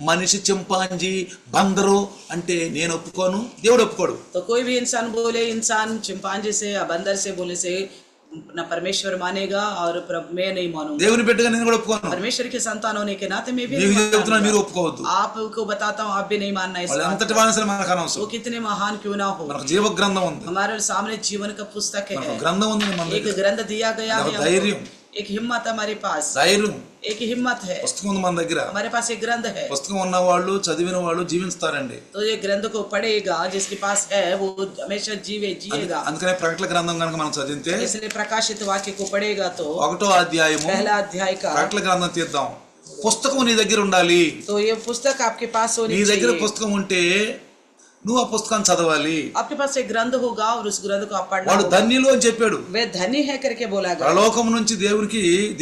మనిషి చింపాంజీ బందరు అంటే నేను ఒప్పుకోను దేవుడు ఒప్పుకోడు तो कोई भी इंसान बोले इंसान चिंपांजी से या बंदर से बोले से न परमेश्वर मानेगा और मैं नहीं मानूंगा దేవుని బిడ్డగా నేను కూడా ఒప్పుకోను परमेश्वर के संतान होने के नाते मैं भी మీకు नहीं చెప్తున్నా మీరు मानूंगा। ఒప్పుకోవద్దు आपको बताता हूँ आप भी नहीं मानना इस వాళ్ళు बात ఎంతటి को। వాసన మనకు అనవసరం वो कितने महान क्यों ना हो మనకు జీవ గ్రంథం ఉంది हमारे सामने जीवन का पुस्तक మనకు है గ్రంథం ఉంది మన एक దగ్గర. ग्रंथ दिया गया है మనకు हमको। ధైర్యం एक हिम्मत हमारे पास ధైర్యం एक हिम्मत है పుస్తకం ఉంది మన దగ్గర हमारे पास एक ग्रंथ है పుస్తకం ఉన్న వాళ్ళు చదివిన వాళ్ళు జీవిస్తారండి तो ये ग्रंथ को पढ़ेगा जिसके पास है वो हमेशा जिएगा అందుకనే ప్రకటన గ్రంథం కనుక మనం చదివితే इसलिए प्रकाशित वाक्य को पढ़ेगा तो 1వ అధ్యాయము पहला अध्याय का ప్రకటన గ్రంథం తీద్దాం పుస్తకం నీ దగ్గర ఉండాలి तो ये पुस्तक आपके पास నీ होनी దగ్గర चाहिए పుస్తకం ఉంటే నువ్వు ఆ పుస్తకాన్ని చదవాలి आपके पास एक ग्रंथ होगा और उस ग्रंथ को आप पढ़ना వాడు होगा। ధన్యులు అని చెప్పాడు वे धनी है करके बोला गया పరలోకం నుంచి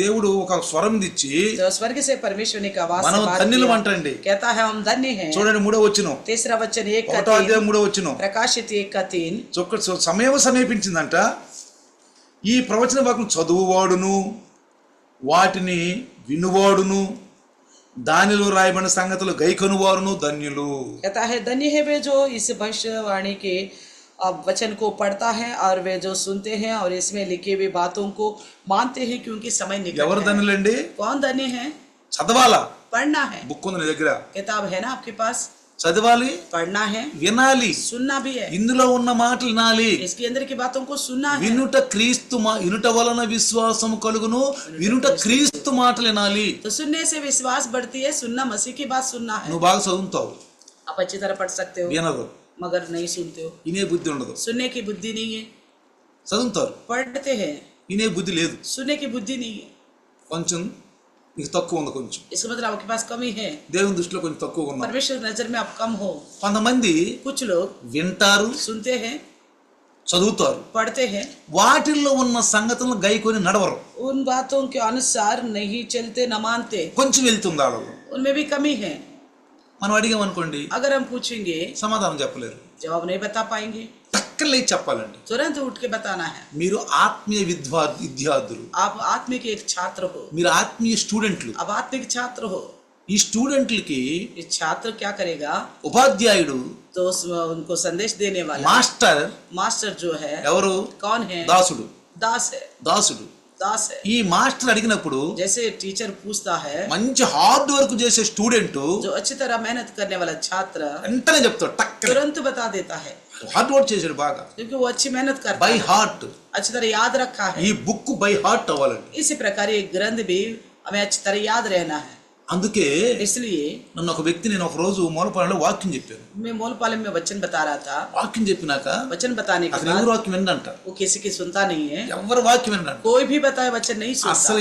దేవుడు ఒక స్వరం ఇచ్చి तो स्वर्ग से परमेश्वर ने आवाज से మనం बात ధన్యులు किया। అంటండి कहता है हम धन्य हैं చూడండి 3వ వచనం तीसरा वचन 1 का 1వ 3 అధ్యాయం 3వ వచనం प्रकाशित 1 का 3 సమయం సమీపించిందంట ఈ ప్రవచన వాక్యం చదువువాడును వాటిని వినువాడును దానిలో రాయబడిన సంగతులు గైకొనువారును ధన్యులు कहता है धन्य है वे जो इस भविष्यवाणी के वचन को पढ़ता है और वे जो सुनते हैं और इसमें लिखे हुए बातों को मानते हैं क्योंकि समय ఎవరు निकट है। ధన్యులండి कौन धन्य है చదవాలా पढ़ना है బుక్ ఉంది నీ దగ్గర किताब है ना आपके पास చదవాలి पढ़ना है వినాలి सुनना भी है ఇందులో ఉన్న మాటలు వినాలి इसके अंदर की बातों को सुनना है వినుట క్రీస్తు వినుట వలన విశ్వాసం కలుగును వినుట క్రీస్తు మాటలు వినాలి तो सुनने से विश्वास बढ़ती है सुनना मसीह की बात सुनना है నువ్వు బాగా చదువుతావు आप अच्छी तरह पढ़ सकते हो వినరు मगर नहीं सुनते हो వినే బుద్ధి ఉండదు सुनने की बुद्धि नहीं है చదువుతారు पढ़ते हैं వినే బుద్ధి లేదు सुनने की बुद्धि नहीं है కొంచెం నీకు తక్కువ ఉంది కొంచెం इसका मतलब आपके पास कमी है దేవుని దృష్టిలో కొంచెం తక్కువ ఉన్నావు परमेश्वर की नजर में आप कम हो కొంతమంది कुछ लोग వింటారు सुनते हैं చదువుతారు पढ़ते हैं వాటిల్లో ఉన్న సంగతులను గైకొని నడవరు उन बातों के अनुसार नहीं चलते न मानते కొంచెం వెళ్తుంది వాళ్ళలో उनमें भी कमी है మనం అడిగామనుకోండి अगर हम पूछेंगे సమాధానం చెప్పలేరు जवाब नहीं बता पाएंगे టక్కలే చెప్పాలండి तुरंत उठ के बताना है మీరు ఆత్మీయ విద్యార్థులు आप आत्मिक एक छात्र हो మీరు ఆత్మీయ స్టూడెంట్లు अब आत्मिक छात्र हो ఈ స్టూడెంట్లకి ये छात्र क्या करेगा ఉపాధ్యాయుడు तो उनको संदेश देने वाला మాస్టర్ मास्टर जो है ఎవరు कौन है దాసుడు दास है దాసుడు दास है ఈ మాస్టర్ అడిగినప్పుడు जैसे टीचर पूछता है మంచి హార్డ్ వర్క్ చేసే స్టూడెంట్ जो अच्छी तरह मेहनत करने वाला छात्र వెంటనే చెప్తాడు టక్కన तुरंत बता देता है హార్డ్ వర్క్ చేశాడు బాగా क्योंकि वो अच्छी मेहनत करता బై है హార్ట్ अच्छी तरह याद रखा है ఈ బుక్ బై హార్ట్ అవ్వాలండి इसी प्रकार ये ग्रंथ भी हमें अच्छी तरह याद रहना है అందుకే इसलिए నన్ను ఒక వ్యక్తి నేను ఒక రోజు మూలపాలెంలో వాక్యం చెప్పాను. मैं मोलपालम में वचन बता रहा था. వాక్యం చెప్పినాక वचन बताने के అసలు बाद ఎవరు వాక్యం వినంట, वो किसी की सुनता नहीं है. ఎవరు వాక్యం వినంట, कोई भी बताए वचन नहीं सुनता. అసలు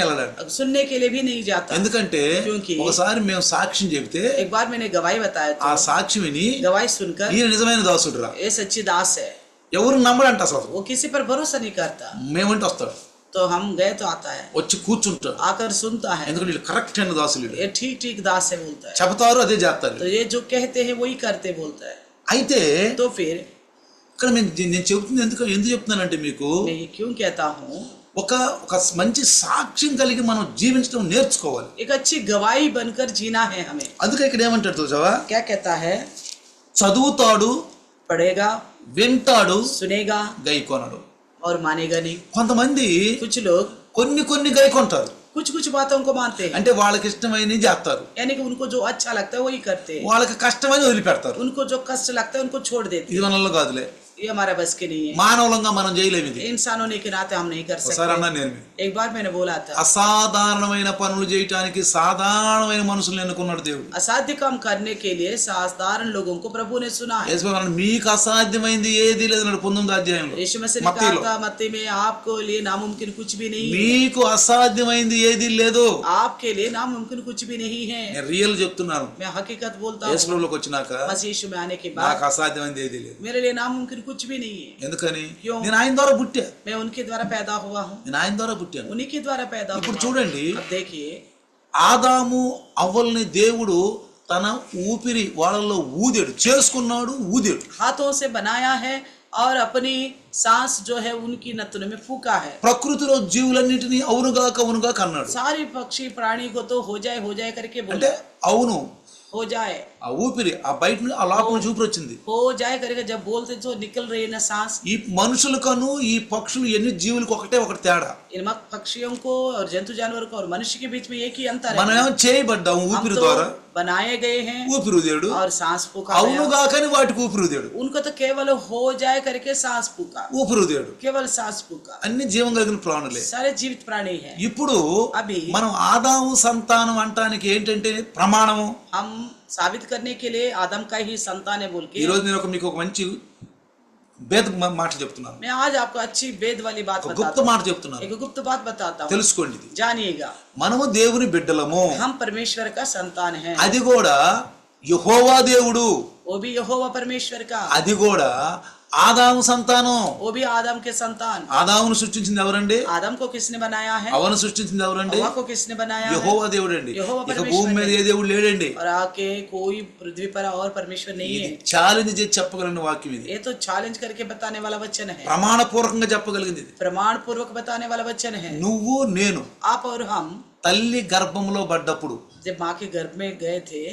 వెళ్ళడంట. सुनने के लिए भी नहीं जाता. ఎందుకంటే क्योंकि ఒకసారి మేము సాక్ష్యం చెబితే एक बार मैंने गवाही बताया ఆ था. సాక్ష్యం విని गवाही सुनकर ఈయన నిజమైన దాసుడు రా, ये सच्ची दास है, ఎవరు నమ్మడంట. అసలు वो किसी पर भरोसा नहीं करता. మేమంటే వస్తాడు, तो हम गए तो आता है, వచ్చి కూర్చుంటాడు. आकर सुनता है. ఎందుకంటే వీళ్ళు కరెక్ట్ అయిన దాసులు, వీళ్ళు ये ठीक ठीक दास है बोलता है. చెబుతారు అదే చేస్తారు. तो ये जो कहते हैं वही करते बोलता है. అయితే तो फिर ఇక్కడ నేను చెబుతుంది ఎందుకు చెప్తున్నానంటే మీకు मैं ये क्यों कहता हूँ, ఒక మంచి సాక్ష్యం కలిగి మనం జీవించడం నేర్చుకోవాలి. एक अच्छी गवाही बनकर जीना है हमें. అందుకే ఇక్కడ ఏమంటాడు చూసావా, क्या कहता है, చదువుతాడు, पढ़ेगा, వింటాడు, सुनेगा గైకొనడు. और मानेगा नहीं. కొంతమంది कुछ लोग కొన్ని గైకొంటారు, कुछ कुछ बातों को मानते हैं, అంటే వాళ్ళకి ఇష్టమైనవి చేస్తారు, यानी कि उनको जो अच्छा लगता है वही करते हैं. వాళ్ళకి కష్టమని వదిలిపెడతారు. उनको जो कष्ट लगता है उनको छोड़ देते ఇది మనలో కాదులే, हैं. ये हमारा बस के नहीं है. మానవులంగా మనం చేయలేము ఇది. इंसान होने के नाते हम नहीं कर ఒకసారి అన్నా सकते. నేను एक बार मैंने बोला था, అసాధారణమైన పనులు చేయటానికి సాధారణమైన మనుషులను ఎన్నుకున్నాడు దేవుడు. असाध्य काम करने के लिए साधारण लोगों को प्रभु ने सुना है. యేసు అన్నాడు, మీకు అసాధ్యమైంది ఏది లేదు అన్నాడు 19వ అధ్యాయంలో. यीशु मसीह ने कहा था मत्ती में, आपको लिए नामुमकिन कुछ भी नहीं है. మీకు అసాధ్యమైంది ఏది లేదు. आपके लिए नामुमकिन कुछ भी नहीं है. నేను రియల్ చెప్తున్నాను. मैं हकीकत बोलता యేసు हूँ. ప్రభువులోకి వచ్చినాక मसीह यीशु में आने के నాకు बाद అసాధ్యమైంది ఏది లేదు. मेरे लिए नामुमकिन कुछ भी नहीं है. ఎందుకని? क्यों? నేను ఆయన ద్వారా పుట్టా, मैं उनके द्वारा पैदा हुआ हूँ, నేను ఆయన ద్వారా పుట్టాను. उन्हीं के द्वारा पैदा ఇప్పుడు हुआ. చూడండి, अब देखिए, ఆదాము అవ్వల్ని దేవుడు తన ఊపిరి వాళ్ళల్లో ఊదాడు, చేసుకున్నాడు, ఊదాడు. हाथों से बनाया है और अपनी सांस जो है उनकी नथुनों में फूका है. ప్రకృతిలో జీవులన్నిటినీ అవునుగాక అన్నాడు. सारे पक्षी प्राणी को तो हो जाए करके అంటే बोला, అవును, हो जाए, ఆ ఊపిరి ఆ బయట ఆ లోపల నుంచి ఊపిరి వచ్చింది. हो जाए करके जब बोलते तो निकल रही है ना सांस. ఈ మనుషులకను ఈ పక్షులు ఎన్ని జీవులకు ఒకటి తేడా. इन पक्षियों को और जंतु जानवरों को और मनुष्य के बीच में एक ही अंतर మనం है. ఏమో చేయబడ్డాము हम ఊపిరి तो ద్వారా, बनाए गए हैं ఊపిరి ఊదాడు. और सांस फूका गया. అవునుగాకని వాటికి ఊపిరి ఊదాడు, उनको तो केवल हो जाए करके सांस फूका, ఊపిరి ఊదాడు. केवल सांस फूका. అన్ని జీవం కలిగిన ప్రాణులే. सारे जीवित प्राणी हैं. ఇప్పుడు अभी మనం ఆదాము సంతానం అంటానికి ఏంటంటే ప్రమాణము. हम साबित करने के लिए आदम का ही संतान है बोल ఈ के, రోజు నేను మీకు ఒక మంచి భేద మాట చెప్తున్నాను, मैं आज आपको अच्छी वेद वाली बात ఒక बताता గుప్త हूँ. మాట చెప్తున్నాను. एक गुप्त बात बताता हूँ, తెలుసుకోండి ఇది. जानिएगा. మనము దేవుని బిడ్డలము, हम परमेश्वर का संतान है. అది కూడా యెహోవా దేవుడు, वो भी यहोवा परमेश्वर का, అది కూడా ఆదాము సంతానం. वो भी आदम के संतान. ఆదామును సృష్టించింది ఎవరండి? आदम को किसने बनाया है? అవను సృష్టించింది ఎవరండి? हवा को किसने बनाया है? యెహోవా దేవుడండి. యెహోవా ఇక పరమేశ్వరుడే. భూమి మీద ఏ దేవుడు లేడండి. और आके कोई पृथ्वी पर और परमेश्वर नहीं है. ఛాలెంజ్ చేసి చెప్పగలిగిన వాక్యం ఇది, ये तो चैलेंज करके बताने वाला वचन है, ప్రమాణపూర్వకంగా చెప్పగలిగింది ఇది. प्रमाण पूर्वक बताने वाला वचन है. నువ్వు నేను आप और हम తల్లి గర్భంలో పడ్డప్పుడు जब माँ के गर्भ में गए थे,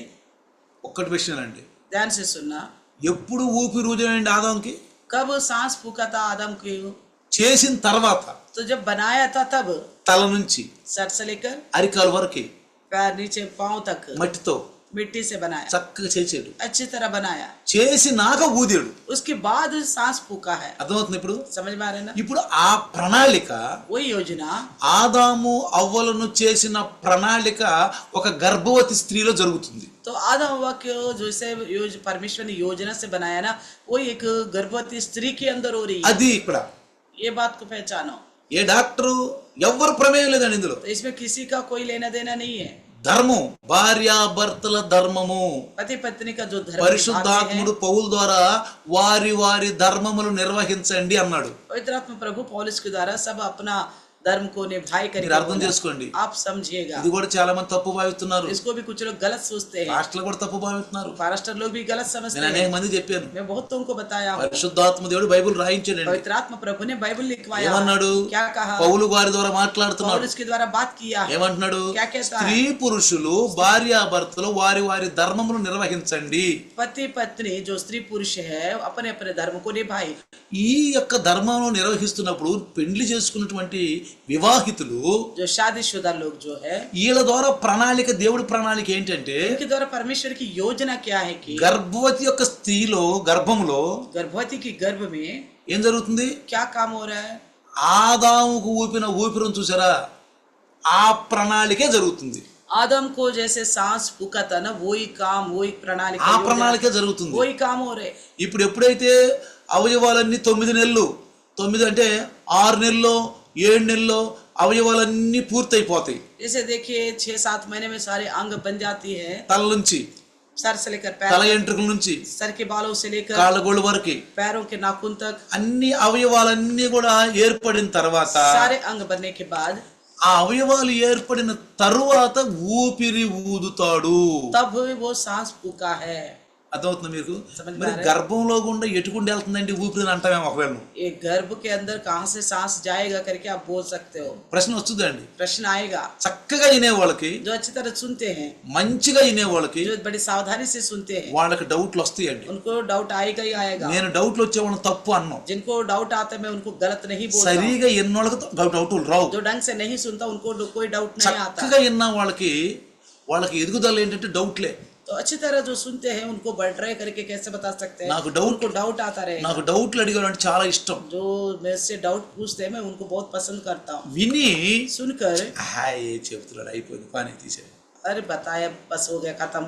ఒక్కటి విషయం అండి, ध्यान से सुनना, ఎప్పుడు ఊపిరి ఊదాడండి ఆదాంకి? कब सांस फूका था आदम को? చేసిన తర్వాత तो जब बनाया था तब తల నుంచి सर से लेकर అరికాలు వరకు पैर नीचे पांव तक మట్టితో मिट्टी से बनाया, చక్కగా చేసాడు. अच्छी तरह बनाया. చేసినాక ఊదాడు. उसके बाद सांस फूका है. అర్థమవుతుంది ఇప్పుడు? समझ में आ रहे ना? ఇప్పుడు ఆ ప్రణాళిక, वही योजना ఆదాము అవ్వలను చేసిన ప్రణాళిక ఒక గర్భవతి స్త్రీలో జరుగుతుంది. तो आदम हव्वा को जैसे परमेश्वर ने योजना से बनाया ना, वो एक गर्भवती स्त्री के अंदर हो रही है. అది ఇక్కడ ये बात को पहचानो. ఏ డాక్టరు ఎవ్వరు ప్రమేయం లేదండి ఇందులో. तो इसमें किसी का कोई लेना देना नहीं है. ధర్మం, భార్యాభర్తల ధర్మము. पति पत्नी का जो धर्म పరిశుద్ధాత్ముడు పౌలు ద్వారా వారి వారి ధర్మములు నిర్వహించండి అన్నాడు. पवित्र आत्मा प्रभु पौलुस के द्वारा सब अपना धर्म को निभाए మీరు అర్థం करके చేసుకోండి. आप समझिएगा. ఇది కూడా చాలా మంది తప్పు భావిస్తున్నారు. इसको भी कुछ लोग गलत सोचते हैं. పాస్టర్లు కూడా తప్పు భావిస్తున్నారు. पास्टर लोग भी गलत समझते నేను అనేక हैं. మంది చెప్పాను. मैं बहुतों को बताया हूँ. పరిశుద్ధాత్మ దేవుడు బైబిల్ రాయించాడండి. पवित्र आत्मा प्रभु ने बाइबल लिखवाया. ఏమన్నాడు? क्या कहा? పౌలు వారి ద్వారా మాట్లాడుతున్నాడు. पौलुस के द्वारा बात किया है. ఏమంటున్నాడు? क्या कहता है? స్త్రీ పురుషులు భార్యాభర్తలు వారి వారి ధర్మములు నిర్వహించండి. पति पत्नी जो स्त्री पुरुष है अपने अपने धर्म को निभाए. ఈ యొక్క ధర్మమును నిర్వహిస్తున్నప్పుడు పెండ్లి చేసుకున్నటువంటి వివాహితులు, जो शादीशुदा लोग जो है, వీళ్ళ ద్వారా ప్రణాళిక, దేవుడి ప్రణాళిక ఏంటంటే इनके द्वारा परमेश्वर की योजना क्या है कि గర్భవతి యొక్క స్త్రీలో గర్భంలో गर्भवती की गर्भ में ఏం జరుగుతుంది? क्या काम हो रहा है? ఆదాముకు ఊపిన ఊపిరిని చూసారా, ఆ ప్రణాళికే జరుగుతుంది. आदम को जैसे सांस फूका था ना, वही काम, वही प्रणाली ఆ ప్రణాళికే జరుగుతుంది. वही काम हो रहे। ఇప్పుడు ఎప్పుడైతే అవయవాలన్నీ 9 నెలలు, 9 అంటే 6 నెలల్లో 7 నెలల్లో అవయవాలన్నీ పూర్తయిపోతాయి. जैसे देखिए 6-7 महीने में सारे अंग बन जाती है, తల నుంచి, सर से लेकर తల पैर, ఎంట్రుకల నుంచి सर के बालों से लेकर కాళ్ళ గోళ్ళ వరకు पैरों के नाखून तक అన్ని అవయవాలన్నీ కూడా ఏర్పడిన తర్వాత सारे अंग बनने के बाद ఆ అవయవాలు ఏర్పడిన తరువాత ఊపిరి ఊదుతాడు. तब वो सांस फूका है। అర్థమవుతుంది మీకు? समझ में మరి आ रहा है? గర్భంలో గుండా ఎటుకుండా వెళ్తుందండి ఊపిరి అంటామేమో ఒకవేళ నువ్వు. ये गर्भ के अंदर कहाँ से सांस जाएगा करके आप बोल सकते हो, ప్రశ్న వస్తుందండి. प्रश्न आएगा। చక్కగా వినే వాళ్ళకి, जो अच्छी तरह सुनते हैं, మంచిగా వినే వాళ్ళకి जो बड़ी सावधानी से सुनते हैं, వాళ్ళకి డౌట్లు వస్తాయండి. उनको डाउट आएगा ही आएगा। నేను డౌట్లు వచ్చేవాళ్ళని తప్పు అన్నాం. जिनको डाउट आता है मैं उनको गलत नहीं बोलता हूं। సరిగా ఎన్నోళ్ళకి డౌట్లు రావు. जो ढंग से नहीं सुनता उनको कोई डाउट नहीं आता। చక్కగా విన్న వాళ్ళకి ఎదుగుదల ఏంటంటే డౌట్లే. तो अच्छी तरह जो सुनते हैं उनको बढ़ रहे करके कैसे बता सकते हैं, నాకు డౌట్ उनको डाउट आता रहे। నాకు డౌట్లు అడిగాడు అంటే చాలా ఇష్టం. जो मेरे से डाउट पूछते हैं मैं उनको बहुत पसंद करता हूँ। విని सुनकर హాయ్ చెప్తున్నాడు అయిపోయింది పని తీసేది अरे बताया बस हो गया खत्म,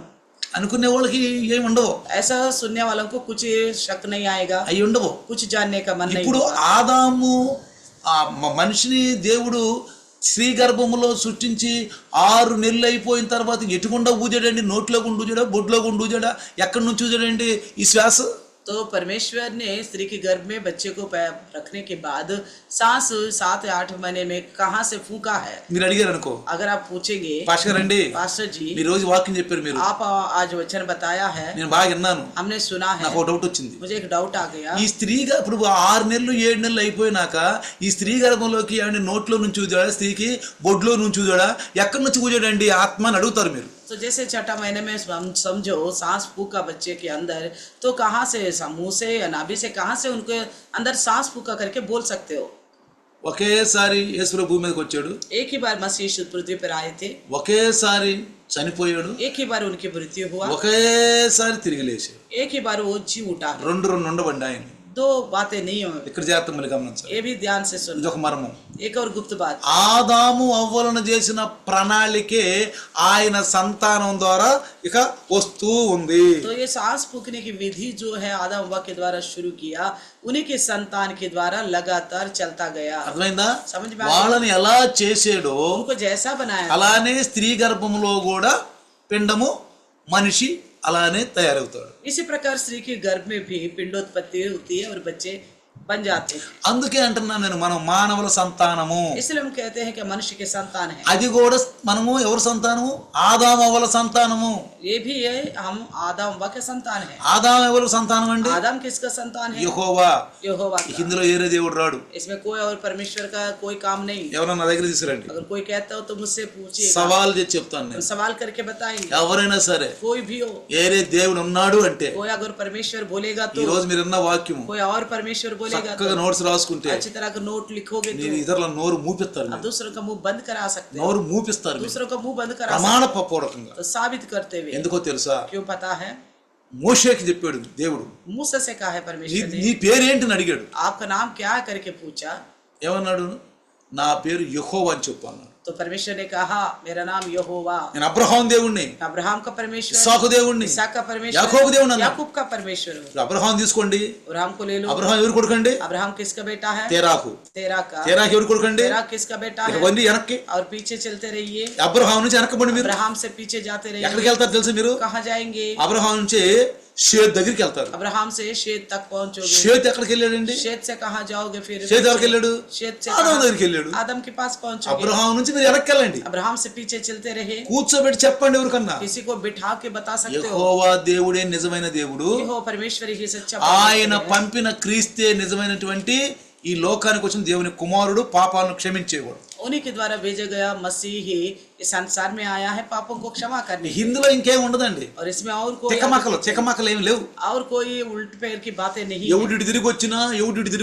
అనుకునే వాళ్ళకి ఏమి ఉండవు, ऐसा सुनने वालों को कुछ शक नहीं आएगा, అవి ఉండవు. कुछ जानने का मन नहीं ఇప్పుడు होगा। ఆదాము ఆ మనిషిని దేవుడు స్త్రీ గర్భములో సృష్టించి 6 నెలలు అయిపోయిన తర్వాత ఎటుకుండా ఊదాడండి? నోట్లో గుండు ఊదాడా, బొడ్లో గుండు ఊదాడా, ఎక్కడి నుంచి ఊదాడండి ఈ శ్వాస? तो परमेश्वर ने स्त्री के गर्भ में बच्चे को रखने के बाद सांस 7-8 महीने में कहाँ से फूका है? మీరు అడిగారు అనుకో, अगर आप पूछेंगे పాస్టర్ అండి पास्टर जी, మీరు రోజు వాక్యం చెప్పారు, మీరు आप आज वचन बताया है, నేను బాగా విన్నాను, हमने सुना है, నాకు ఒక డౌట్ వచ్చింది. मुझे एक डाउट आ गया। ఈ స్త్రీగా ఇప్పుడు 6 నెలలు 7 నెలలు అయిపోయినాక ఈ స్త్రీ గర్భంలోకి ఏమంటే నోట్లో నుంచి ఊదాడా, స్త్రీకి బొడ్లో నుంచి ఊదాడా, ఎక్కడి నుంచి ఊదాడండి ఆత్మ అని అడుగుతారు మీరు. तो जैसे 6 महीने में समझो सांस फूका बच्चे के अंदर, तो कहाँ से, मुंह से या नाभि से, कहाँ से उनके अंदर सांस फूका करके बोल सकते हो? ఒకేసారి యేసు భూమి మీదకి వచ్చాడు, एक ही बार मसीह यीशु पृथ्वी पर आए थे, ఒకేసారి చనిపోయాడు, एक ही बार उनकी मृत्यु हुआ, ఒకేసారి తిరిగి లేచాడు. एक ही बार वो जी उठा। రెండు ఉండబండి ఆయన. दो बातें नहीं हो, ఇక్కడ జాగ్రత్త మళ్ళీ గమనించాలి, ये भी ध्यान से सुनो। ఇదొక మర్మం. एक और गुप्त बात, ఆదాము అవ్వలను చేసిన ప్రణాళికే ఆయన సంతానం ద్వారా ఇక వస్తూ ఉంది. तो ये सांस फूकने की विधि जो है आदम हव्वा के द्वारा शुरू किया, उन्हीं के संतान के द्वारा लगातार चलता गया। అర్థమైందా? समझ में వాళ్ళని ఎలా చేసాడో उनको जैसा बनाया అలానే స్త్రీ గర్భంలో కూడా పిండము మనిషి అలానే తయారవుతాడు. इसी प्रकार स्त्री के गर्भ में भी पिंडोत्पत्ति होती है और बच्चे बन जाते हैं। అందుకే అంటున్నాను నేను, మనం మానవుల సంతానము. इसलिए हम कहते हैं कि मनुष्य के संतान है। అది కూడా మనము ఎవరి సంతానము? ఆదాము అవ్వల సంతానము. ये भी है, हम आदम हव्वा के संतान है। ఆదాము ఎవరి సంతానం అండి? आदम किसका संतान है? యెహోవా. यहोवा का। ఇందులో ఏరే దేవుడు రాడు. इसमें कोई और परमेश्वर का कोई काम नहीं। ఎవరన్నా నా దగ్గర తీసుకురండి, अगर कोई कहता हो तो मुझसे पूछिए, సవాల్ చేసి చెప్తాను నేను. सवाल करके बताएंगे। ఎవరైనా సరే कोई भी हो, ఏరే దేవుడు ఉన్నాడు అంటే कोई अगर परमेश्वर बोलेगा ఈ तो, రోజు మీరు విన్న వాక్యము कोई और परमेश्वर बोलेगा చక్కగా तो, నోట్స్ రాసుకుంటే अच्छी तरह का नोट लिखोगे మీరు तो ఇతరుల నోరు మూపిస్తారు, आप दूसरों का मुंह बंद करा सकते हो, నోరు మూపిస్తారు మీరు. दूसरों का मुंह बंद करा सकते ప్రమాణపూర్వకంగా. हो, तो साबित करते हुए। ఎందుకో తెలుసా? क्यों पता है? మోషేకి చెప్పాడు దేవుడు, मूसा से कहा है परमेश्वर నీ ने, పేరేంటి అని అడిగాడు. आपका नाम क्या है करके पूछा, ఏమన్నాడు? నా పేరు యెహోవా అని చెప్పు అన్నాడు. तो परमेश्वर ने कहा मेरा नाम यहोवा। నేను అబ్రహాం దేవుణ్ణి, अब्राहम का परमेश्वर, ఇస్సాకు దేవుణ్ణి, इसहाक का परमेश्वर, యాకోబు దేవుణ్ణి అన్నాడు. याकूब का परमेश्वर हो। ఇప్పుడు అబ్రహాం తీసుకోండి, अब्राहम को ले लो। అబ్రహాం ఎవరు కొడుకండి? अब्राहम किसका बेटा है? తేరాకు. तेरा का। తేరాకు ఎవరు కొడుకండి? तेरा किसका बेटा ఇక है? వండి వెనక్కి. और पीछे चलते रहिए, అబ్రహాం నుంచి వెనకబడి మీరు अब्राहम से पीछे जाते ఎక్కడికి रहिए। వెళ్తారు తెలుసా మీరు? कहाँ जाएंगे? అబ్రహాం నుంచి షేత్ దగ్గరికి వెళ్తారు. अब्राहम से शेत तक पहुंचोगे। షేత్ ఎక్కడికి వెళ్ళాడండి? शेत से कहाँ जाओगे फिर? షేత్ ఎవరికి వెళ్ళాడు? शेत से ఆదాము कहाँ? దగ్గరికి వెళ్ళాడు. आदम के पास पहुंचोगे। అబ్రహాం నుంచి మీరు వెనక్కి వెళ్ళండి. अब्राहम से पीछे चलते रहे, కూర్చోబెట్టి చెప్పండి ఎవరికన్నా, किसी को बिठा के बता सकते हो, యెహోవా దేవుడే నిజమైన దేవుడు, हो परमेश्वर ही सच्चा ఆయన परमेश्वर है। పంపిన క్రీస్తే నిజమైనటువంటి ఈ లోకానికి వచ్చిన దేవుని కుమారుడు, పాపాలను క్షమించేవాడు. उन्हीं के द्वारा भेजा गया मसीह ही इस संसार में आया है पापों को क्षमा करने के लिए। హిందులో ఇంకేం ఉండదండి, और इसमें और తికమకలు ఏమి లేవు. और कोई उल्ट पैर की बातें नहीं है। ఎవడిటి తిరిగి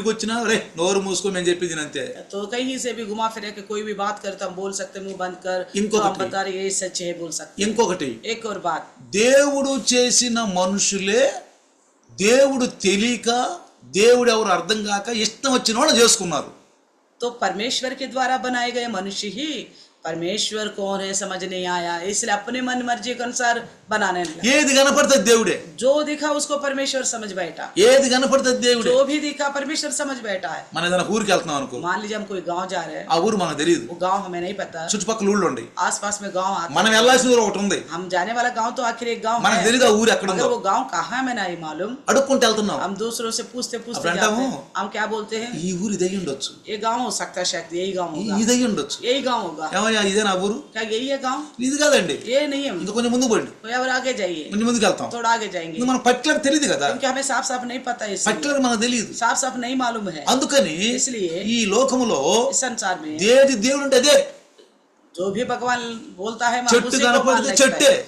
వచ్చినా రే నోరు మూసుకో మేము చెప్పింది అంతే. तो कहीं से भी घुमा फिरा के कोई भी बात करता हम बोल सकते मुंह बंद कर, इनको तो हम बताइए। बता रहे ये सच है बोल सकते। ఇంకొకటి, एक और बात, దేవుడు చేసిన మనుషులే దేవుడు తెలియక, దేవుడు ఎవరు అర్థం కాక ఇష్టం వచ్చిన వాళ్ళు చేసుకున్నారు. तो परमेश्वर के द्वारा बनाए गए मनुष्य ही परमेश्वर कौन है समझ नहीं आया, इसलिए अपने मन मर्जी के अनुसार बनाने लगा। ఏది కనపడుతుంది దేవుడే, जो दिखा उसको परमेश्वर समझ बैठा, ఏది కనపడుతుంది దేవుడే. जो भी दिखा परमेश्वर समझ बैठा है। మనం ఏదైనా ఊరికి వెళ్తున్నాం అనుకో, मान लीजिए हम कोई गांव जा रहे हैं, ఆ ఊరు మనకు తెలియదు, वो गांव हमें नहीं पता, చుట్టుపక్కల ఊళ్ళు ఉండి आसपास में गांव आता మనం వెళ్ళాల్సిన ఊరు ఒకటి ఉంది, है। हम जाने वाला गांव तो आखिर एक गांव మనకు है, తెలియదు ఆ ఊరు ఎక్కడ मगर ఉందో. वो गांव कहाँ है मैं नहीं मालूम। అడుక్కుంటూ వెళ్తున్నాం, हम दूसरों से पूछते पूछते अब जाते रहता हैं, हूँ। हम क्या बोलते हैं, ఈ ఊరు ఇదై ఉండొచ్చు, ये गांव हो सकता है, शायद यही गांव होगा, ఇది అయి ఉండొచ్చు. यही गांव होगा। ఏమయ్యా ఇదే నా ఊరు, क्या यही है गांव? ఇది కాదండి, ये नहीं है। ఇంకా కొంచెం ముందుకు పోండి, कोई और आगे जाइए, కొంచెం ముందుకు వెళ్తాం. थोड़ा आगे जाएंगे, ఇంకా మనకు పర్టికులర్ తెలియదు కదా, क्योंकि हमें साफ साफ नहीं पता है, इसलिए పర్టికులర్ మనకు తెలియదు. साफ साफ नहीं मालूम है। అందుకని इसलिए ఈ లోకములో इस संसार में ఏది దేవుడు అంటే అదే. जो भी भगवान बोलता है हम చెట్టు उसी को मान కనపడితే लेते చెట్టే, हैं।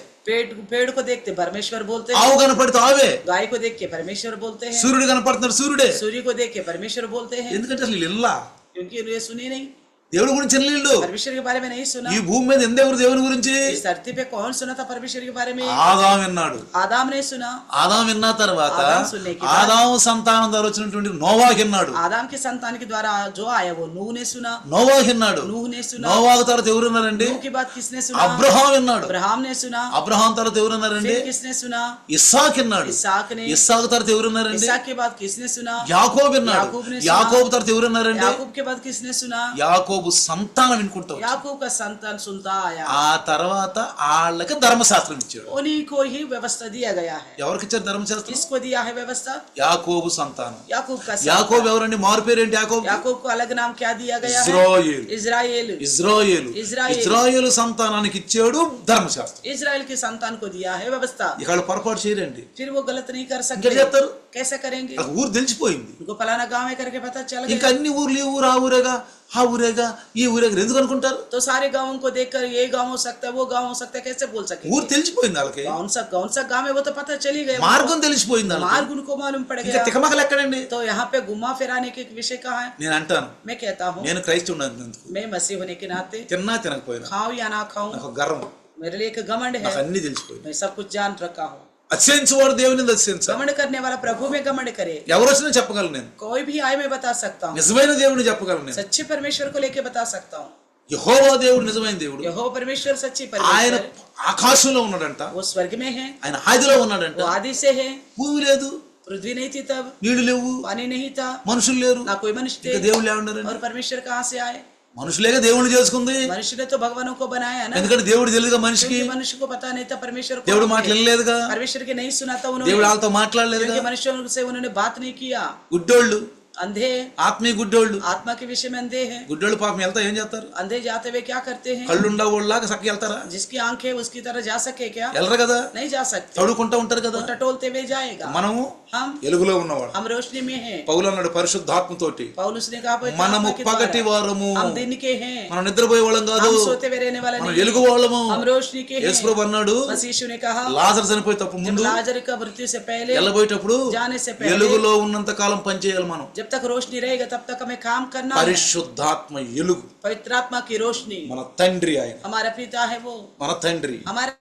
पेड़ को देख के परमेश्वर बोलते ఆవు हैं, కనపడితే ఆవే, गाय को देख के परमेश्वर बोलते हैं, సూర్యుడు కనపడుతున్నాడు సూర్యుడే. सूर्य को देख के परमेश्वर बोलते हैं, ఎందుకంటే అసలు ఇల్లా क्योंकि ये सुनी नहीं, దేవుడి గురించి నీళ్ళు परमेश्वर के बारे में नहीं सुना। ఈ భూమి మీద ఎందెవరు దేవుని గురించి? इस धरती पे कौन सुना था परमेश्वर के बारे में? ఆదాం విన్నాడు. आदाम ने सुना। ఆదాం విన్న తర్వాత ఆదాం सुनने के बाद ఆదాం సంతానం ద్వారా వచ్చినటువంటి నోవా విన్నాడు. आदाम के संतान के द्वारा जो आया वो नूह ने सुना। నోవా విన్నాడు. नूह ने सुना। నోవాకు తర్వాత ఎవరున్నారండి? नूह की बात किसने सुना? అబ్రహాం విన్నాడు. अब्राहम ने सुना। అబ్రహాం తర్వాత ఎవరున్నారండి? फिर किसने सुना? ఇస్సాకు విన్నాడు. इसहाक ने। ఇస్సాకు తర్వాత ఎవరున్నారండి? इसहाक के बाद किसने सुना? యాకోబు విన్నాడు. याकूब ने सुना। యాకోబు తర్వాత ఎవరున్నారండి? याकूब के बाद किसने सुना? యాకోబు సంతానం వినుకుంటావు. याकूब का संतान सुनता आया। ఆ తర్వాత వాళ్ళకి ధర్మశాస్త్రం ఇచ్చాడు. उन्हीं को ही व्यवस्था दिया गया है। ఎవరికి ఇచ్చారు ధర్మశాస్త్రం? किसको दिया है व्यवस्था? యాకోబు సంతానం. याकूब का యాకోబు संतान। ఎవరండి? మారు పేరు ఏంటి యాకోబు? याकूब को अलग नाम क्या दिया गया है? ఇజ్రాయేలు. इजराइल। ఇజ్రాయేలు. ఇజ్రాయేలు. ఇజ్రాయేలు సంతానానికి ఇచ్చాడు ధర్మశాస్త్రం. इजराइल के संतान को दिया है व्यवस्था। ఇక్కడ పొరపాటు చేయరండి. फिर वो गलत नहीं कर ఇంకా सकते। చెప్తారు कैसे करेंगे? ఆ ఊరు తెలిసిపోయింది. उनको फलाना गांव है करके पता चल ఇంకా गया। అన్ని ఊర్లు ఈ ఊరు ఆ ఊరేగా ఆ ఊరేగా ఈ ఊరేగా ఎందుకు అనుకుంటారు? तो सारे गांवों को देखकर ये गांव हो सकता है वो गांव हो सकता है कैसे बोल सके? ఊరు తెలిసిపోయింది వాళ్ళకి, कौन सा गांव है वो तो पता चल ही गया। మార్గం తెలిసిపోయింది వాళ్ళకి. मार्ग उनको मालूम पड़ ఇంకా गया। తికమకలు ఎక్కడండి? तो यहाँ पे घुमा फिराने के विषय कहाँ है? నేను అంటాను, मैं कहता हूँ నేను క్రైస్తవుడు मैं मसीह होने के नाते తిన్నా తినకపోయినా खाऊं या ना खाऊं నాకు గర్వం, मेरे लिए एक घमंड నాకు है। అన్ని తెలిసిపోయింది. मैं सब कुछ जान रखा हूँ। అత్యంచవాడు దేవుని అత్యంచ घमंड करने वाला प्रभु में घमंड करे। ఎవరు వచ్చినా చెప్పగలను నేను. कोई भी आए मैं बता सकता हूँ। నిజమైన దేవుడిని చెప్పగలను నేను. सच्चे परमेश्वर को लेके बता सकता हूँ। యెహోవా దేవుడు నిజమైన దేవుడు. यहोवा परमेश्वर सच्ची ఆయన परमेश्वर ఆకాశంలో ఉన్నాడంట, वो स्वर्ग में है, ఆయన ఆదిలో ఉన్నాడంట. वो आदि से है। భూమి లేదు, पृथ्वी नहीं थी तब, నీళ్లు లేవు, पानी नहीं था, మనుషులు లేరు, ना कोई मनुष्य ఇంకా थे, దేవుళ్ళు ఏమన్నారండి? और परमेश्वर कहाँ से आए? మనుషులేగా దేవుడిని చేసుకుంది. मनुष्य ने तो भगवानों को बनाया ना, ఎందుకంటే దేవుడు తెలియదుగా మనిషికి, क्योंकि मनुष्य को पता नहीं था परमेश्वर को। దేవుడు మాటలు వినలేదుగా, परमेश्वर के नहीं सुना था దేవుడు उन्होंने, వాళ్ళతో మాట్లాడలేదుగా. क्योंकि मनुष्यों से उन्होंने बात नहीं किया। గుడ్డోళ్ళు, अंधे, ఆత్మీయ గుడ్డోళ్ళు, आत्मा के विषय में अंधे हैं। గుడ్డోళ్ళు పాపం వెళ్తా ఏం చేస్తారు? अंधे जाते हुए क्या करते हैं? కళ్ళు ఉండవాళ్ళలాగా చక్కగా వెళ్తారా? जिसकी आंखें उसकी तरह जा सके क्या? వెళ్ళరు కదా, नहीं जा सकते। తడుకుంటూ ఉంటారు కదా. वो टटोलते हुए जाएगा। మనము हम వెలుగులో ఉన్నవాడు. हम रोशनी में हैं। పౌలు అన్నాడు పరిశుద్ధాత్మతోటి, पौलुस ने कहा पवित्र మనము आत्मा के పగటి द्वारा, వారము, हम दिन के हैं, మనం నిద్రపోయే వాళ్ళం కాదు, हम सोते हुए रहने वाले మనం नहीं, వెలుగు వాళ్ళము. हम रोशनी के हैं। యేసుప్రభు అన్నాడు मसीह यीशु ने कहा లాజరు చనిపోయేటప్పుడు जब ముందు लाजर का मृत्यु से पहले వెళ్ళబోయేటప్పుడు जाने से पहले వెలుగులో ఉన్నంత కాలం పనిచేయాలి మనం. जब तक रोशनी रहेगा तब तक हमें काम करना है। పరిశుద్ధాత్మ వెలుగు पवित्र आत्मा की रोशनी మన తండ్రి, ఆయన हमारा पिता है, वो మన తండ్రి, हमारा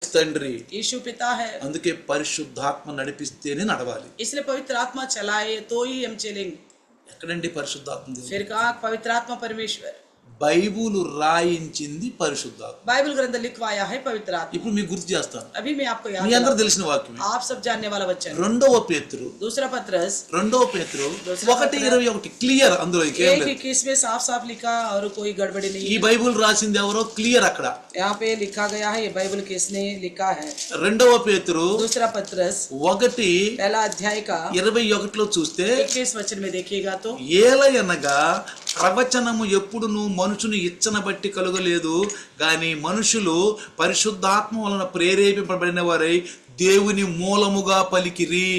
తండ్రి. यीशु पिता है। అందుకే పరిశుద్ధాత్మ నడిపిస్తేనే నడవాలి. इसलिए पवित्र आत्मा चलाए तो ही हम चलेंगे। ఎక్కడండి పరిశుద్ధాత్మ? దేవుడు फिर कहा पवित्र आत्मा परमेश्वर। బైబుల్ రాయించింది పరిశుద్ధాత్మ. बाइबल ग्रंथ लिखवाया है पवित्र आत्मा। ఇప్పుడు మీకు గుర్తు చేస్తాను, अभी मैं आपको మీ याद అందరూ दिलाता తెలిసిన వాక్యమే. हूं। आप सब जानने वाला वचन। రెండవ పేతురు दूसरा पत्रस 1:21 క్లియర్, అందులో ఇంకేం एक లేదు. ही केस में साफ साफ लिखा और कोई गड़बड़ी नहीं ఈ है। బైబుల్ రాసింది ఎవరో క్లియర్ అక్కడ. यहाँ पे लिखा गया है, ये बाइबल किसने लिखा है? రెండవ పేతురు दूसरा पत्रस 1:21 पहला अध्याय का 21 చూస్తే 21 वचन में देखिएगा तो ఏలయనగా ప్రవచనము ఎప్పుడును మనుషుని ఇచ్చన బట్టి కలుగలేదు, గాని మనుషులు పరిశుద్ధాత్మ వలన ప్రేరేపింపబడిన వారై దేవుని మూలముగా పలికిరి.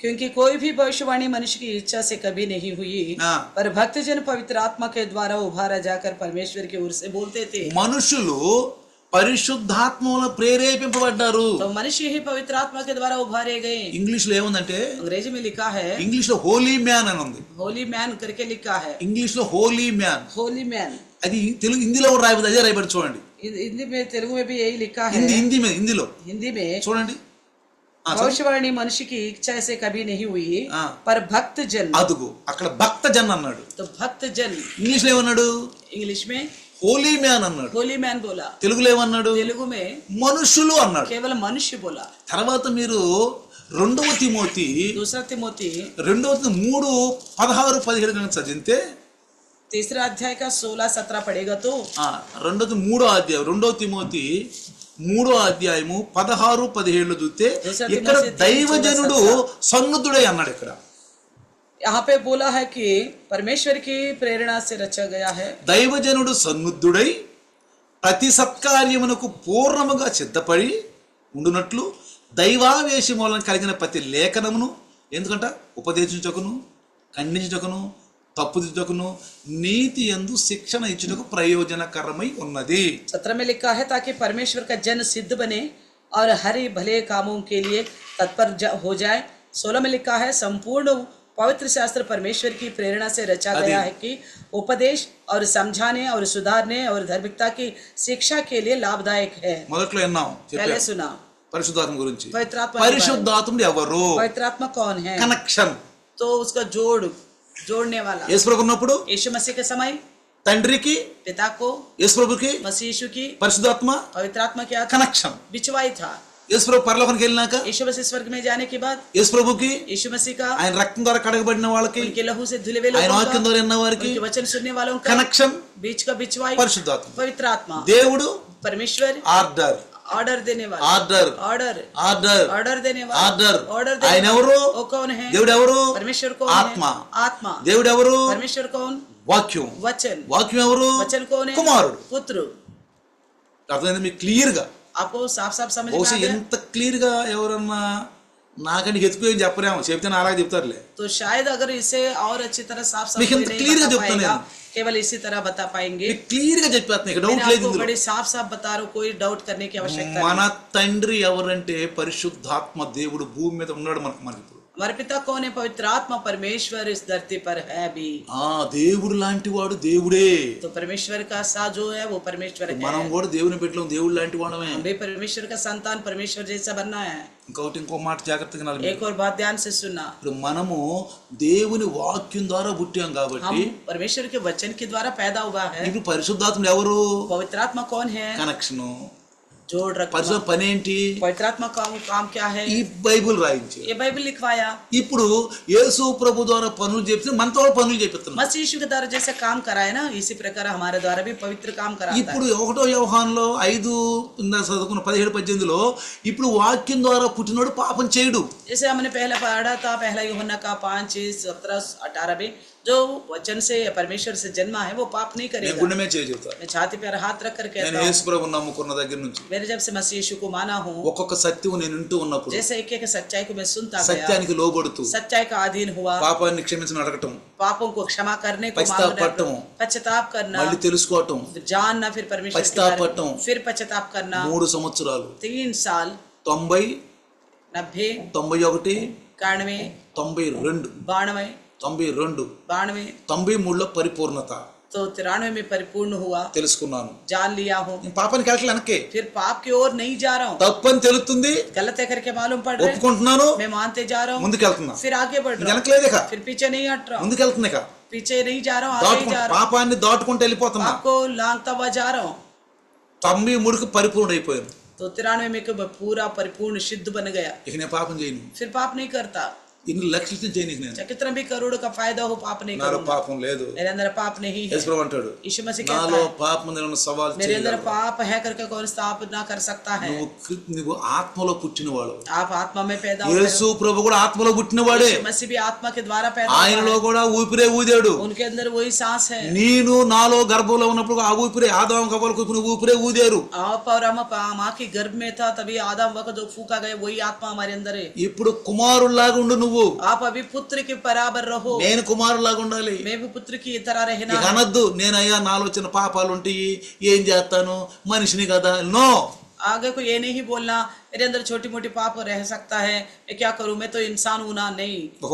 क्योंकि कोई भी भविष्यवाणी मनुष्य की इच्छा से कभी नहीं हुई, हाँ। पर भक्तजन पवित्र आत्मा के द्वारा उभारा जाकर परमेश्वर की ओर से बोलते थे। మనుషులు పరిశుద్ధాత్మ వలన ప్రేరేపింపబడ్డారు. तो मनुष्य ही पवित्र आत्मा के द्वारा उभारे गए। ఇంగ్లీష్ లో ఏముందంటే, अंग्रेजी में लिखा है ఇంగ్లీష్ లో హోలీ మ్యాన్ అని ఉంది. होली मैन करके लिखा है। ఇంగ్లీష్ లో హోలీ మ్యాన్, होली मैन అది తెలుగు హిందీలో కూడా రాయబడి, అదే రాయబడి చూడండి. हिंदी में, तेलुगु में भी यही लिखा है। హిందీలో हिंदी में చూడండి. भविष्यवाणी मनुष्य की इच्छा से कभी नहीं हुई, हाँ। पर भक्त जन। అదుగు అక్కడ భక్త జన్ అన్నాడు. तो भक्त जन ఇంగ్లీష్ లో ఏమన్నాడు? इंग्लिश में హోలీ మ్యాన్ అన్నాడు. होली मैन बोला, తెలుగులో ఏమన్నాడు? तेलुगु में మనుషులు అన్నాడు. केवल मनुष्य बोला. తర్వాత మీరు 2వ తిమోతి दूसरा तिमोथी 3:16-17 కనుక చదివితే तीसरा अध्याय का 16-17 पढ़ेगा तो 2వ తిమోతి 3వ అధ్యాయము 16-17 చూస్తే ఇక్కడ దైవజనుడు సన్నుద్ధుడై అన్నాడు. ఇక్కడ यहाँ पे बोला है कि परमेश्वर की प्रेरणा से रचा गया है. దైవజనుడు సన్నుద్ధుడై ప్రతి సత్కార్యమునకు పూర్ణముగా సిద్ధపడి ఉండునట్లు దైవావేశం మూలం కలిగిన ప్రతి లేఖనమును ఎందుకంట ఉపదేశించుటకును, ఖండించుటకును, తప్పుదిద్దుటకును, నీతి యందు శిక్షణ ఇచ్చుటకు ప్రయోజనకరమై ఉన్నది. 17 में लिखा है ताकि परमेश्वर का जन सिद्ध बने और हरे भले कामों के लिए तत्पर हो जाए. 16 में लिखा है संपूर्ण पवित्र शास्त्र परमेश्वर की प्रेरणा से रचा गया है कि उपदेश और समझाने और सुधारने और धार्मिकता की शिक्षा के लिए लाभदायक है. మొదట్లో విన్నాం, पहले सुना పరిశుద్ధాత్మ గురించి. पवित्रात्मा. పరిశుద్ధాత్ముడు ఎవరు? पवित्रात्मा कौन है? కనెక్షన్. तो उसका जोड़ने वाला. యేసు ప్రభు ఉన్నప్పుడు यीशु मसीह के समय తండ్రికి, पिता को, యేసు ప్రభుకి, मसीह यीशु की, పరిశుద్ధాత్మ पवित्रात्मा क्या था? కనెక్షన్. बिचवाई था. యేసు ప్రభు పరలోకానికి వెళ్ళినాక यीशु मसीह स्वर्ग में जाने के बाद యేసు ప్రభుకి, यीशु मसीह का ఆయన రక్తం ద్వారా కడగబడిన వాళ్ళకి, उनके लहू से धुले हुए ఆయన लोगों వాక్యం का, ద్వారా విన్న వారికి उनके वचन सुनने वालों का కనెక్షన్ बीच का बिचवाई పరిశుద్ధాత్మ. पवित्र आत्मा. దేవుడు परमेश्वर ఆర్డర్, ऑर्डर देने वाला. ఆర్డర్, ऑर्डर ఆర్డర్, ऑर्डर देने वाला. ఆర్డర్. ऑर्डर ఆయన देने ఎవరు? वो कौन है? దేవుడు ఎవరు? परमेश्वर कौन ఆత్మ. है? आत्मा. దేవుడు ఎవరు? परमेश्वर कौन? వాక్యం. वचन. వాక్యం ఎవరు? वचन कौन है? కుమారుడు. पुत्र. అర్థమైంది మీకు క్లియర్ గా? आपको साफ साफ समझ में బహుశా आ गया? ఎంత క్లియర్ గా ఎవరన్నా నాకంటే ఎక్కువ ఏం చెప్పరేమో, చెప్తే నాలాగా చెప్తారులే. तो शायद अगर इसे और अच्छी तरह साफ साफ మీకు ఎంత नहीं clear గా बता చెప్తాను पाएगा, నేను. केवल इसी तरह बता पाएंगे. మీకు క్లియర్ గా చెప్పేస్తున్నా, ఇక్కడ मैंने డౌట్ లేదు आपको ఇందులో. बड़ी साफ साफ बता रहा हूँ, कोई डाउट करने की आवश्यकता మన नहीं. తండ్రి ఎవరంటే పరిశుద్ధాత్మ దేవుడు భూమి మీద ఉన్నాడు మనకి ఇప్పుడు. हमारे पिता कौन है? पवित्र आत्मा परमेश्वर इस धरती पर है भी. దేవుడు లాంటి వాడు దేవుడే. तो परमेश्वर का सा जो है वो परमेश्वर మనం है. కూడా దేవుని పెట్టలేం, దేవుడు లాంటి వాడమే. हम भी परमेश्वर का संतान परमेश्वर जैसा बनना है. ఇంకో మాట జాగ్రత్తగా వినాలి. एक और बात ध्यान से सुनना. ఇప్పుడు మనము దేవుని వాక్యం ద్వారా పుట్టాం కాబట్టి हम परमेश्वर के वचन के द्वारा पैदा हुआ है. ఇప్పుడు పరిశుద్ధాత్ముడు ఎవరు? पवित्र आत्मा कौन है? కనెక్షన్. जोड़ रखना. పరిశుద్ధ పని ఏంటి? पवित्र आत्मा का काम क्या है? ఈ బైబిల్ రాయించి ये बाइबल लिखवाया. ఇప్పుడు యేసు ప్రభు ద్వారా పనులు చెప్తే మనతో కూడా పనులు చేపిస్తున్నాం. मसीह यीशु के द्वारा जैसे काम कराए ना, इसी प्रकार हमारे द्वारा भी पवित्र काम कराता ఇప్పుడు है. 1వ యోహానులో 5 చదువుకున్న 17-18లో ఇప్పుడు వాక్యం ద్వారా పుట్టినోడు పాపం చేయడు. जैसे हमने पहले पढ़ा था, पहला यूहन्ना का 5:17-18 में, जो वचन से परमेश्वर से जन्मा है वो पाप नहीं నేను करेगा. గుండె మీద చేయి చెప్తా. मैं छाती पर हाथ रख कर నేను कहता हूँ, యేసు ప్రభు నమ్ముకున్న దగ్గర నుంచి मैंने जब से मसीह यीशु को माना हूँ, ఒక్కొక్క సత్యం నేను వింటూ ఉన్నప్పుడు जैसे एक एक सच्चाई को मैं सुनता गया, సత్యానికి లోబడుతూ सच्चाई का अधीन हुआ, పాపాన్ని క్షమించని అడగటం, पापों को क्षमा करने को पश्चातापटम, मांगना, पश्चाताप करना, మళ్ళీ తెలుసుకోవటం, जानना, फिर परमेश्वर के पश्चातापटम, बारे में, फिर पश्चाताप करना. 3 సంవత్సరాలు 3 साल 90, 90, 91, 91, 92, 92, 92, 92, 93లో పరిపూర్ణత तो 93 में परिपूर्ण हुआ, తెలుసుకున్నాను. जान लिया हूँ. నేను పాపానికి వెళ్ళట్లే వెనక్కి. फिर पाप की ओर नहीं जा रहा हूँ. తప్పని తెలుస్తుంది, गलत है करके मालूम पड़ रहा है, ఒప్పుకుంటున్నాను, मैं मानते जा रहा हूँ, ముందుకెళ్తున్నా. फिर आगे बढ़ रहा हूँ, వెనకలేదు ఇక, फिर पीछे नहीं हट रहा हूँ, ముందుకెళ్తున్నా ఇక. पीछे नहीं जा रहा हूँ, आगे ही जा रहा हूँ, పాపాన్ని దాటుకుంటూ వెళ్ళిపోతున్నా. आपको लांघता हुआ जा रहा हूँ. 93కి పరిపూర్ణ అయిపోయాను. तो 93 में मैं पूरा परिपूर्ण सिद्ध बन गया. ఇక నేను పాపం చేయను. फिर पाप नहीं करता. ఇన్ని లక్షలు చేయను నేను. चाहे कितना भी करोड़ का फायदा हो, पाप नहीं నాలో करूंगा. పాపం లేదు. मेरे अंदर पाप नहीं है. యేసు ప్రభు అంటాడు, यीशु मसीह कहता నాలో है, పాపం నేను సవాల్ मेरे अंदर చేయగలను. पाप है करके कौन स्थापना कर सकता है? నువ్వు ఆత్మలో పుట్టినవాడు. आप आत्मा में पैदा हुए యేసు हो. ప్రభు కూడా ఆత్మలో పుట్టినవాడే. यीशु मसीह भी आत्मा के द्वारा पैदा हुआ ఆయనలో है. కూడా ఊపిరే ఊదాడు. उनके अंदर वही सांस है. నేను నాలో గర్భంలో ఉన్నప్పుడు ఆ ఊపిరే ఆదాము కవ్వలకు ఊపిరే ఊదారు. आप और हम माँ के गर्भ में था, तभी आदम वक्त जो फूका गया वही आत्मा हमारे अंदर है. ఇప్పుడు కుమారుల్లాగా ఉండు నువ్వు. आप अभी पुत्र के बराबर रहो. నేను కుమారులాగా ఉండాలి. मैं भी पुत्र की तरह रहना ఇక है. అనద్దు నేను అయ్యా నాలో చిన్న పాపాలు ఉంటాయి ఏం చేస్తాను మనిషిని కదా. నో, आगे को ये नहीं बोलना मेरे अंदर छोटी मोटी पाप रह सकता है, मैं क्या करूं, मैं तो इंसान हूं ना। नहीं, ఒక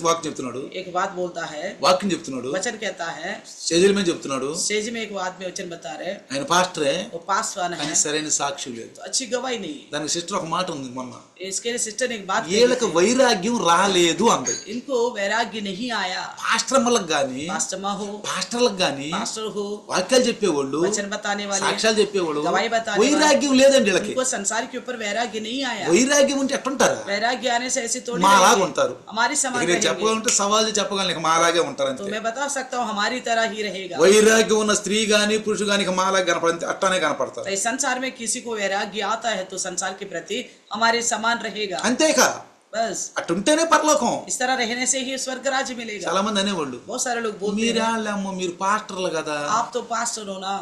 వాక్యం చెప్తున్నాడు, एक बात बोलता है, వాక్యం చెప్తున్నాడు, वचन कहता है, స్టేజీల మీద చెప్తున్నాడు. स्टेज में एक आदमी वचन बता रहे, ఆయన పాస్టరే, वो पासवान है, ఆయన సరైన సాక్ష్యం లేదు. तो अच्छी गवाही नहीं। దానికి సిస్టర్ ఒక మాట ఉంది మొన్న, इसके लिए सिस्टर ने एक बात कही వీళ్ళకి थी, వైరాగ్యం రాలేదు అంది. इनको वैराग्य नहीं आया। పాస్టర్లకు గాని, पास्टरमा हो, పాస్టర్లకు గాని, पास्टर हो, వాక్యాలు చెప్పేవాళ్ళు, वचन बताने वाले, సాక్ష్యాలు చెప్పేవాళ్ళు, गवाही बताने వైరాగ్యం లేదండి వీళ్ళకి. उनको संसार के ऊपर वैराग्य नहीं आया। వైరాగ్యం ఉంటే ఎట్టుంటారా? वैराग्य आने से ऐसी थोड़ी మాలాగా रहेंगे, ఉంటారు. हमारी ఇక समान నేను रहेंगे। చెప్పగలంటే సవాల్ చెప్పగలను, ఇక మాలాగే ఉంటారు तो అంతే. मैं बता सकता हूँ हमारी तरह ही रहेगा। వైరాగ్యం ఉన్న స్త్రీ గాని పురుషుడు గాని ఇక మాలాగా కనపడంతే అట్టానే కనపడతారు. तो इस संसार में किसी को वैराग्य आता है तो संसार के प्रति हमारे समान रहेगा। అంతేకా बस అట్టుంటేనే పరలోకం. इस तरह रहने से ही स्वर्ग राज्य मिलेगा। చాలా మంది అనేవాళ్ళు, बहुत सारे लोग बोलते మీరు हैं, వాళ్ళమ్మో మీరు పాస్టర్లు కదా, आप तो पास्टर हो ना।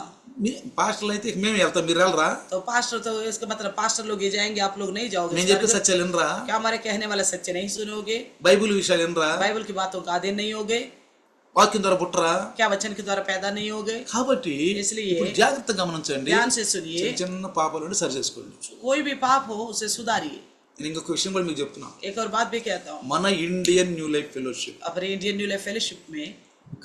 పాస్టర్లు అయితే ఇక మేము వెళ్తాం, మీరు వెళ్ళరా? तो पास्टर तो इसका मतलब पास्टर लोग ही जाएंगे, आप लोग नहीं जाओगे నేను చెప్పే स्वर्ग। సత్యాలు వినరా? क्या हमारे कहने वाला सच्चे नहीं सुनोगे? బైబిల్ విషయాలు వినరా? बाइबल की बातों का अधीन नहीं होगे? వాక్యం ద్వారా పుట్టరా? क्या वचन के द्वारा पैदा नहीं होगे? కాబట్టి इसलिए ఇప్పుడు జాగ్రత్తగా గమనించండి, ध्यान से सुनिए, చిన్న చిన్న పాపాలను సరి చేసుకోండి. कोई भी पाप हो उसे सुधारिए। నేను ఇంకొక విషయం కూడా మీకు చెప్తున్నా, एक और बात भी कहता हूँ, మన ఇండియన్ న్యూ లైఫ్ ఫెలోషిప్ अपने इंडियन न्यू लाइफ फेलोशिप में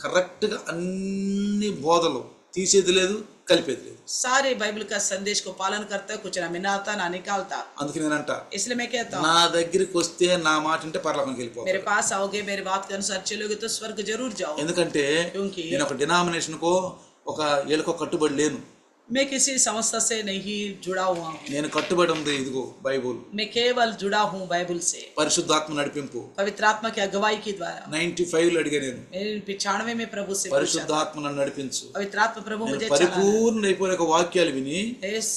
కరెక్ట్ గా అన్ని బోధలు తీసేది లేదు, కలిపేది లేదు. सारे बाइबल का संदेश को पालन करता है, कुछ ना मिलाता ना निकालता। అందుకే నేనంట, इसलिए मैं कहता हूँ, నా దగ్గరికి వస్తే నా మాట అంటే పరలోకానికి వెళ్ళిపోతాను. मेरे पास आओगे, मेरे बात के अनुसार चलोगे तो स्वर्ग जरूर जाओ। ఎందుకంటే क्योंकि నేను ఒక డినామినేషన్ కో ఒక ఏళ్ళకో కట్టుబడి లేను. मैं किसी संस्था से नहीं जुड़ा हुआ हूँ, నేను కట్టుబడి ఉంది ఇదిగో బైబుల్, मैं केवल जुड़ा हूँ बाइबल से, పరిశుద్ధాత్మ నడిపింపు. पवित्र आत्मा की अगुवाई के द्वारा। 95 అడిగా నేను, मैंने 95 में प्रभु से पूछा, పరిశుద్ధాత్మ నన్ను నడిపించు. पवित्र आत्मा प्रभु నేను मुझे चलाना। పరిపూర్ణ అయిపోయిన వాక్యాలు విని इस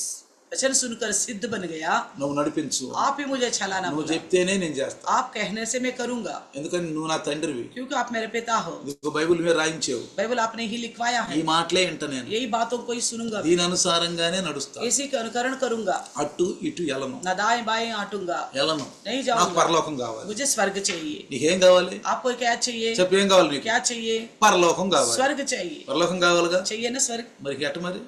वचन सुनकर सिद्ध बन गया, నువ్వు నడిపించు, आप ही मुझे चलाना నువ్వు बोला। చెప్తేనే నేను చేస్తా. आप कहने से मैं करूंगा, ఎందుకని నువ్వు నా తండ్రివి, क्योंकि आप मेरे पिता हो। ఇదిగో బైబిల్ మీద రాయించావు, बाइबल आपने ही लिखवाया ఈ है, మాటలే వింట నేను, यही बातों को ही सुनूंगा, దీని అనుసారంగానే నడుస్తా. इसी का अनुकरण करूंगा, అటు ఇటు ఎలను न दाएं बाएं आटूंगा, ఎలను. नहीं నాకు जाऊंगा। పరలోకం కావాలి. मुझे स्वर्ग चाहिए। నీకేం కావాలి आपको क्या चाहिए? చెప్పు, ఏం కావాలి నీకు? क्या चाहिए? పరలోకం కావాలి. स्वर्ग चाहिए। పరలోకం కావాలిగా, चाहिए ना स्वर्ग? మరి ఎట్ట మరి?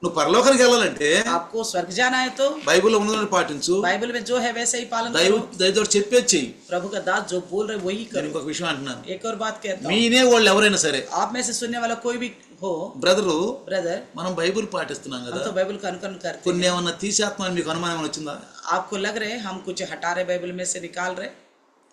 నువ్వు పరలోకానికి వెళ్ళాలంటే आपको स्वर्ग जाना है तो బైబిల్లో ఉన్నదాన్ని పాటించు, बाइबल में जो है वैसे ही पालन దైవ करो। దైవతో చెప్పేది చెయ్యి. प्रभु का दास जो बोल रहे वही నేను करो। ఇంకొక విషయం అంటున్నాను, एक और बात कहता हूँ, మీనే వాళ్ళు ఎవరైనా సరే, आप में से सुनने वाला कोई भी हो బ్రదరు, ब्रदर, మనం బైబిల్ పాటిస్తున్నాం हम కదా, तो बाइबल का अनुकरण करते కొన్ని हैं। ఏమన్నా తీసేస్తున్నాను మీకు అనుమానం ఏమైనా వచ్చిందా? आपको लग रहे हैं हम कुछ हटा रहे बाइबल में से निकाल रहे,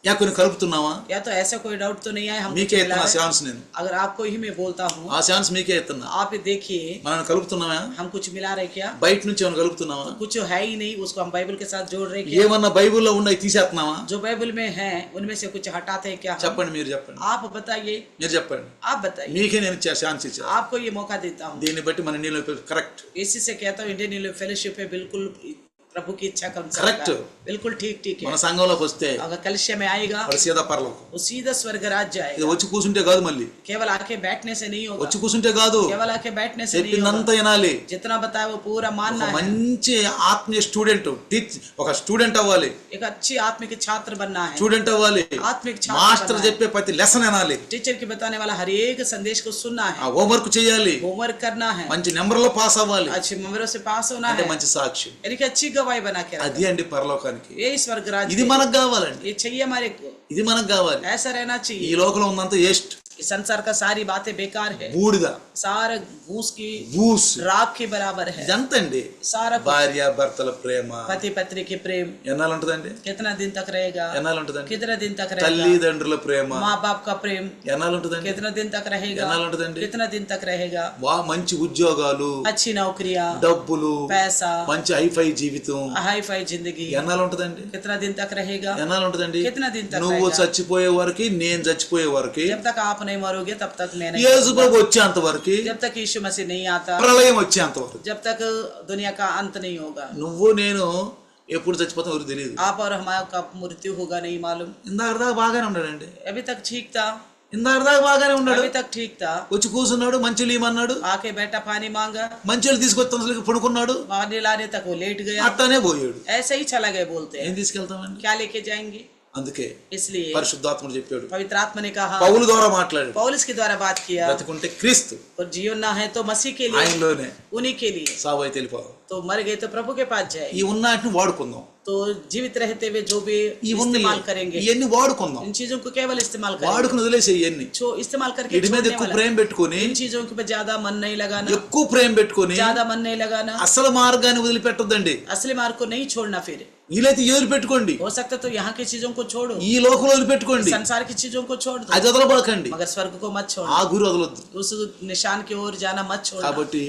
యా కొన్ని కలుపుతున్నావా? या तो ऐसा कोई डाउट तो नहीं है हम कुछ మీకే मिला ఇస్తున్నా रहे? ఛాన్స్ నేను, अगर आपको ही मैं बोलता हूँ, ఆ ఛాన్స్ మీకే ఇస్తున్నా. आप ही देखिए మనం కలుపుతున్నావా? हम कुछ मिला रहे क्या? బయట నుంచి ఏమైనా కలుపుతున్నావా? कुछ है ही नहीं, उसको हम बाइबल के साथ जोड़ रहे क्या? ఏమన్నా బైబిల్లో ఉన్నాయి తీసేస్తున్నావా? जो बाइबल में है उनमें से कुछ हटाते हैं क्या हम? చెప్పండి, మీరు చెప్పండి, आप बताइए, మీరు చెప్పండి. आप बताइए, మీకే నేను ఛాన్స్ ఇచ్చా. आपको ये मौका देता हूँ। దీన్ని బట్టి మన నీళ్ళు కరెక్ట్ इसी से कहता हूँ इंडियन फेलोशिप है बिल्कुल प्रभु की इच्छा का अनुसार Correct. का। बिल्कुल ठीक ठीक మన है। సంఘంలోకి వస్తే अगर कलश में आएगा వాడు సీదా పరలోకం. वो सीधा स्वर्ग राज्य ఇది आएगा। వచ్చి కూర్చుంటే కాదు, మళ్ళీ केवल आके बैठने से नहीं होगा, వచ్చి కూర్చుంటే కాదు, केवल आके बैठने से नहीं होगा, చెప్పిందంతా వినాలి. जितना बताया वो पूरा ఒక मानना है। మంచి ఆత్మీయ స్టూడెంట్, ఒక స్టూడెంట్ అవ్వాలి, एक अच्छी आत्मिक छात्र बनना है, స్టూడెంట్ అవ్వాలి. आत्मिक छात्र మాస్టర్ बनना है। చెప్పే ప్రతి లెసన్ వినాలి, टीचर की बताने वाला हर एक संदेश को सुनना ఆ है, హోంవర్క్ చేయాలి, होमवर्क करना है, మంచి నెంబర్లో పాస్ అవ్వాలి, अच्छे नंबरों से पास होना అంటే है, మంచి సాక్ష్యం. यानी कि अच्छी गवाही बना के रखना। అది అండి పరలోకానికి. ये स्वर्ग राज्य ఇది మనకు కావాలండి, ये चाहिए हमारे को, ఇది మనకు కావాలి. ऐसा रहना ఈ चाहिए। లోకంలో ఉన్నంత వేస్ట్, इस संसार का सारी बातें बेकार है, బూడిద, सारा घूस की బూస్, राख के बराबर है, ఇదంతండి. सारा कुछ। భార్య భర్తల ప్రేమ पति पत्नी की प्रेम ఎన్నాళ్ళు ఉంటుందండి? कितना दिन तक रहेगा? ఎన్నాళ్ళు ఉంటుందండి? कितना दिन तक रहेगा? తల్లిదండ్రుల ప్రేమ माँ बाप का प्रेम ఎన్నాళ్ళు ఉంటుందండి? कितना दिन तक रहेगा? ఎన్నాళ్ళు ఉంటుందండి? कितना दिन तक रहेगा? మంచి ఉద్యోగాలు, अच्छी नौकरियां, డబ్బులు, पैसा, మంచి హైఫై జీవితం हाई फाई जिंदगी ఎన్నాళ్ళు ఉంటుందండి? कितना दिन तक रहेगा? ఎన్నాళ్ళు ఉంటుందండి? कितना दिन तक నువ్వు रहेगा? చచ్చిపోయే వరకు, నేను చచ్చిపోయే వరకు, जब तक आप नहीं मरोगे तब तक मैं नहीं యేసు मरूंगा। ప్రభు వచ్చేంత వరకు, जब तक यीशु मसीह नहीं आता, ప్రళయం వచ్చేంత వరకు, जब तक दुनिया का अंत नहीं होगा, నువ్వు నేను ఎప్పుడు చచ్చిపోతాం ఎవరికి తెలియదు. आप और हमारा मृत्यु होगा नहीं मालूम। ఇందాక దాకా బాగానే ఉన్నాడండి, अभी तक ठीक था, ఇందాక దాకా బాగానే ఉన్నాడు, अभी तक ठीक था, వచ్చి కూర్చున్నాడు, మంచి లీమన్నాడు, आके बैठा पानी मांगा, మంచిలు తీసుకొచ్చి పడుకున్నాడు, पानी लाने तक वो लेट गया, అట్టానే పోయాడు. ऐसे ही चला गए बोलते ఏం हैं। తీసుకెళ్తామండి? क्या लेके जाएंगे? అందుకే इसलिए పరిశుద్ధాత్ముడు చెప్పాడు, पवित्र आत्मा ने कहा, పౌలు ద్వారా మాట్లాడాడు, पौलुस के द्वारा बात किया, బ్రతికుంటే క్రీస్తు, और जीवन ना है तो मसीह के लिए, ఆయనలోనే, उन्हीं के लिए, సావు అయితే వెళ్ళిపోదాం. तो मर गए तो प्रभु के पास जाए. ఈ ఉన్నాటిని వాడుకుందాం, तो जीवित रहते हुए जो भी ఈ ఉన్న इस्तेमाल करेंगे, ఇవన్నీ వాడుకుందాం, इन चीजों को केवल इस्तेमाल करेंगे, వాడుకుని వదిలేసే ఇవన్నీ. जो इस्तेमाल करके వీటి మీద छोड़ने ఎక్కువ वाला, ప్రేమ పెట్టుకొని, इन चीजों के ऊपर ज्यादा मन नहीं लगाना, ఎక్కువ ప్రేమ పెట్టుకొని ज्यादा मन नहीं लगाना, అసలు మార్గాన్ని వదిలిపెట్టొద్దండి. असली मार्ग को नहीं छोड़ना. फिर వీలైతే ఈ వదిలిపెట్టుకోండి, हो सकता तो यहाँ की चीजों को छोड़ो, ఈ లోకంలో వదిలిపెట్టుకోండి, संसार की चीजों को छोड़ दो, అది వదలబాకండి, मगर स्वर्ग को मत छोड़ो, ఆ గురి వదలొద్దు. उस निशान की ओर जाना मत छोड़ना. కాబట్టి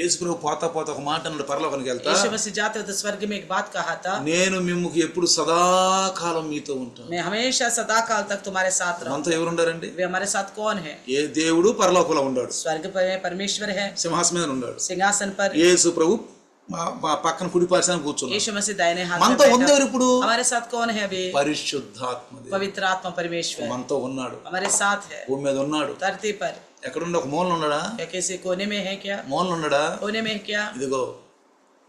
యేసుప్రభు పోతా పోతా ఒక మాట అన్నాడు, పరలోకానికి వెళ్తా, यीशु मसीह जाते हुए तो स्वर्ग में एक बात कहा था, నేను మిమ్ముకి ఎప్పుడు సదాకాలం మీతో ఉంటాను. मैं हमेशा सदा काल तक तुम्हारे साथ रहूं. మనతో ఎవరు ఉండారండి? वे हमारे साथ कौन है? ఏ దేవుడు పరలోకంలో ఉన్నాడు, स्वर्ग पर परमेश्वर है, సింహాసనం మీద ఉన్నాడు. सिंहासन पर. యేసు ప్రభు మా పక్కన కుడి పార్శ్వాన కూర్చున్నాడు. यीशु मसीह दाहिने हाथ में మనతో बैठा. ఉందేవారు ఇప్పుడు? हमारे साथ कौन है अभी? పరిశుద్ధాత్మ దేవుడు पवित्र आत्मा परमेश्वर మనతో ఉన్నాడు, हमारे साथ है, భూమి మీద ఉన్నాడు. धरती पर. ఎక్కడుండ ఒక మూలన ఉన్నాడా? क्या किसी कोने में है क्या? మూలన ఉన్నాడా? कोने में है क्या? ఇదిగో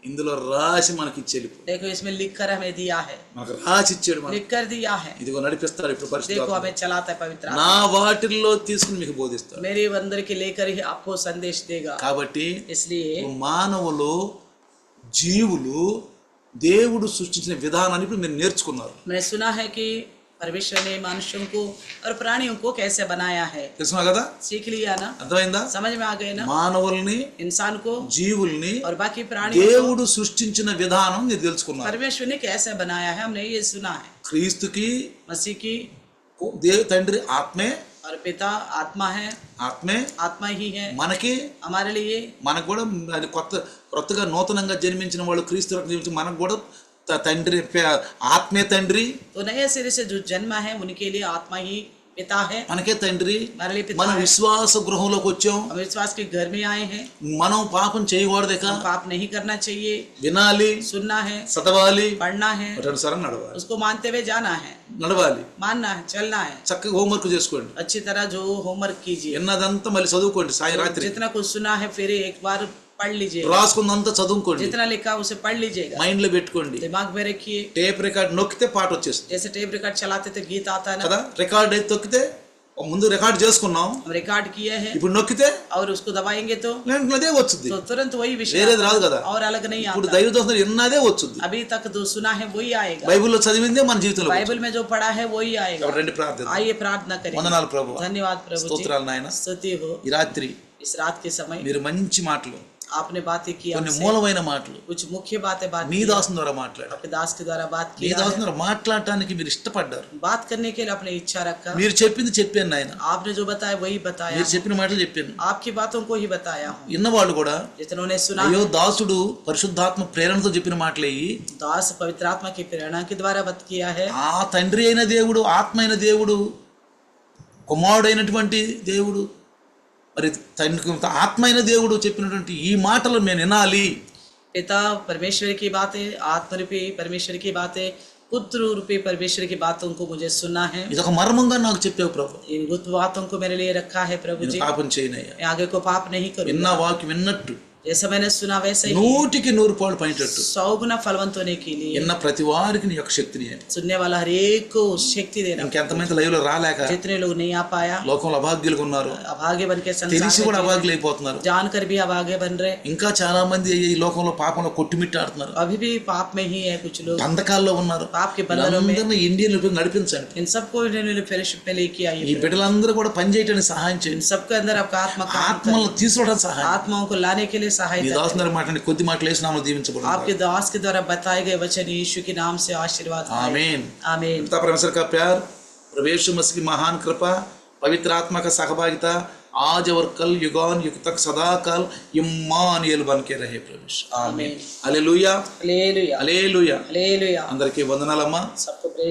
ఇందులో రాసి మనకి ఇచ్చేది, देखो इसमें लिख कर हमें दिया है, మనకు రాసి ఇచ్చాడు, మనకి लिख कर दिया है. ఇదిగో నడిపిస్తాడు ఇప్పుడు देखो పరిశుద్ధాత్మ. हमें चलाता है पवित्र आत्मा. నా వాటిల్లో తీసుకుని మీకు బోధిస్తాడు. मेरे अंदर के लेकर ही आपको संदेश देगा. కాబట్టి इसलिए మానవులు, జీవులు దేవుడు సృష్టించిన విధానాన్ని ఇప్పుడు మీరు నేర్చుకున్నారు. मैंने सुना है कि परमेश्वर ने मनुष्यों को और प्राणियों को कैसे बनाया है. తెలుసునా కదా? सीख लिया ना? అర్థమైందా? समझ में आ गए ना? మానవుల్ని, इंसान को జీవుల్ని और बाकी प्राणियों को దేవుడు సృష్టించిన విధానం మీరు తెలుసుకున్నారు. परमेश्वर ने कैसे बनाया है हमने ये सुना है. క్రీస్తుకి मसीह की తండ్రి ఆత్మే, और पिता आत्मा है, ఆత్మే आत्मा ही है. మనకి, हमारे लिए మనకు కూడా అది కొత్తగా నూతనంగా జన్మించిన వాళ్ళు క్రీస్తు రక్తం జన్మించి మనకు కూడా తండ్రి, ఆత్మే తండ్రి. तो नए सिरे से जो जन्म है उनके लिए आत्मा ही पिता है. మనకే తండ్రి. हमारे लिए पिता మన है. విశ్వాస గృహంలోకి వచ్చాం. हम विश्वास के घर में आए हैं. మనం పాపం చేయకూడదు, हम पाप नहीं करना चाहिए, వినాలి, सुनना है, చదవాలి, पढ़ना है, అనుసారం నడవాలి, उसको मानते हुए जाना है, నడవాలి, मानना है, चलना है. చక్కగా హోంవర్క్ చేసుకోండి, अच्छी तरह जो होमवर्क कीजिए, ఎన్నదంతా మళ్ళీ చదువుకోండి, సాయం రాత్రి जितना कुछ सुना है फिर एक बार पढ़ लीजिए, రాసుకుందంతా చదువుకోండి, जितना लिखा उसे पढ़ लीजिएगा, మైండ్ లో పెట్టుకోండి. दिमाग में रखिए. టేప్ రికార్డ్ నొక్కితే పాట వచ్చేస్తుంది जैसे टेप रिकॉर्ड चलाते थे गीत आता है ना, కదా? రికార్డ్ అయితే తొక్కితే, ముందు రికార్డ్ చేసుకున్నాం, हम रिकॉर्ड किए हैं ఇప్పుడు నొక్కితే और उसको दबाएंगे तो అదే వచ్చుద్ది, तुरंत वही विषय వేరేది రాదు కదా. और अलग नहीं ఇప్పుడు आता. దైవ దోషం ఎన్నదే వచ్చుద్ది. अभी तक जो सुना है वही आएगा, బైబిల్లో చదివిందే మన జీవితంలో వచ్చుద్ది. बाइबल में जो पढ़ा है वही आएगा. కాబట్టి రండి ప్రార్థన. आइए प्रार्थना करें. వందనాలు ప్రభు, धन्यवाद प्रभु जी, స్తోత్రాలు నాయన. स्तुति हो. ఈ రాత్రి इस रात के समय మీరు మంచి మాటలు, आपने बातें की, కొన్ని हमसे మూలమైన మాటలు कुछ मुख्य बातें बात నీ की, దాసుని ద్వారా మాట్లాడారు. आपके दास के द्वारा बात నీ की, దాసుని ద్వారా మాట్లాడటానికి మీరు ఇష్టపడ్డారు. बात करने के लिए आपने इच्छा रखा. మీరు చెప్పింది చెప్పాను నాయన, आपने जो बताया वही बताया, మీరు చెప్పిన మాటలు చెప్పాను. आपकी बातों को ही बताया हूँ. విన్నవాళ్ళు కూడా जितनों ने सुना అయ్యో దాసుడు పరిశుద్ధాత్మ ప్రేరణతో చెప్పిన మాటలయ్యి, दास पवित्र आत्मा की प्रेरणा के द्वारा बात किया है. ఆ తండ్రి అయిన దేవుడు, ఆత్మ అయిన దేవుడు, కుమారుడైనటువంటి దేవుడు, మరి తండ్రి ఆత్మ అయిన దేవుడు చెప్పినటువంటి ఈ మాటలు నేను వినాలి. पिता परमेश्वर की बातें, आत्म रूपी परमेश्वर की बातें, पुत्र रूपी परमेश्वर की बातों को मुझे सुनना है. ఇదొక మర్మంగా నాకు చెప్పావు ప్రభు. इन गुप्त बातों को मेरे लिए रखा है प्रभु నేను जी. పాపం చేయనయ్యా. मैं आगे को पाप नहीं విన్న करूंगा. వాక్యం విన్నట్టు जैसा मैंने सुना वैसे ही 100% పనిటట్టు 100 गुना फलवंत होने के लिए విన్న ప్రతి వారికి నీ యొక్క శక్తిని, सुनने वाला हर एक को शक्ति देना. ఇంకెంతమంది లైవ్ లో రాలేక जितने लोग नहीं आ पाया, లోకంలో అభాగ్యులుగా ఉన్నారు, अभागे बन के తెలిసి संसार కూడా में అభాగ్యులు అయిపోతున్నారు. जानकर भी अभागे बन रहे. ఇంకా చాలా మంది ఈ లోకంలో పాపంలో కొట్టుమిట్టాడుతున్నారు, अभी भी पाप में ही है कुछ लोग, బంధకాల్లో ఉన్నారు. पाप के बंधनों में. అందరినీ ఇండియన్ నడిపించండి. इन सबको फेलोशिप में लेके ఈ आइए. బిడ్డలందరూ కూడా పనిచేయడానికి సహాయం इन చేయండి. सबके अंदर आपका आत्मा काम करे. ఆత్మలను తీసుకోవడానికి సహాయం. आत्माओं को लाने के लिए నీ सहायता करें. దాసుని మాటని కొద్ది మాటలు వేసి నామములో దీవించబడును. आपके दास के द्वारा बताए गए वचन यीशु के नाम से आशीर्वाद पाए. आमीन. आमीन. पिता परमेश्वर का प्यार, प्रभु यीशु मसीह की महान कृपा, पवित्र आत्मा का सहभागिता आज और कल युगान युग तक सदा काल इम्मानुएल बन के रहे प्रभु. आमीन. Hallelujah, hallelujah, hallelujah. हालेलुया. అందరికీ వందనాలమ్మా. सबको प्रेज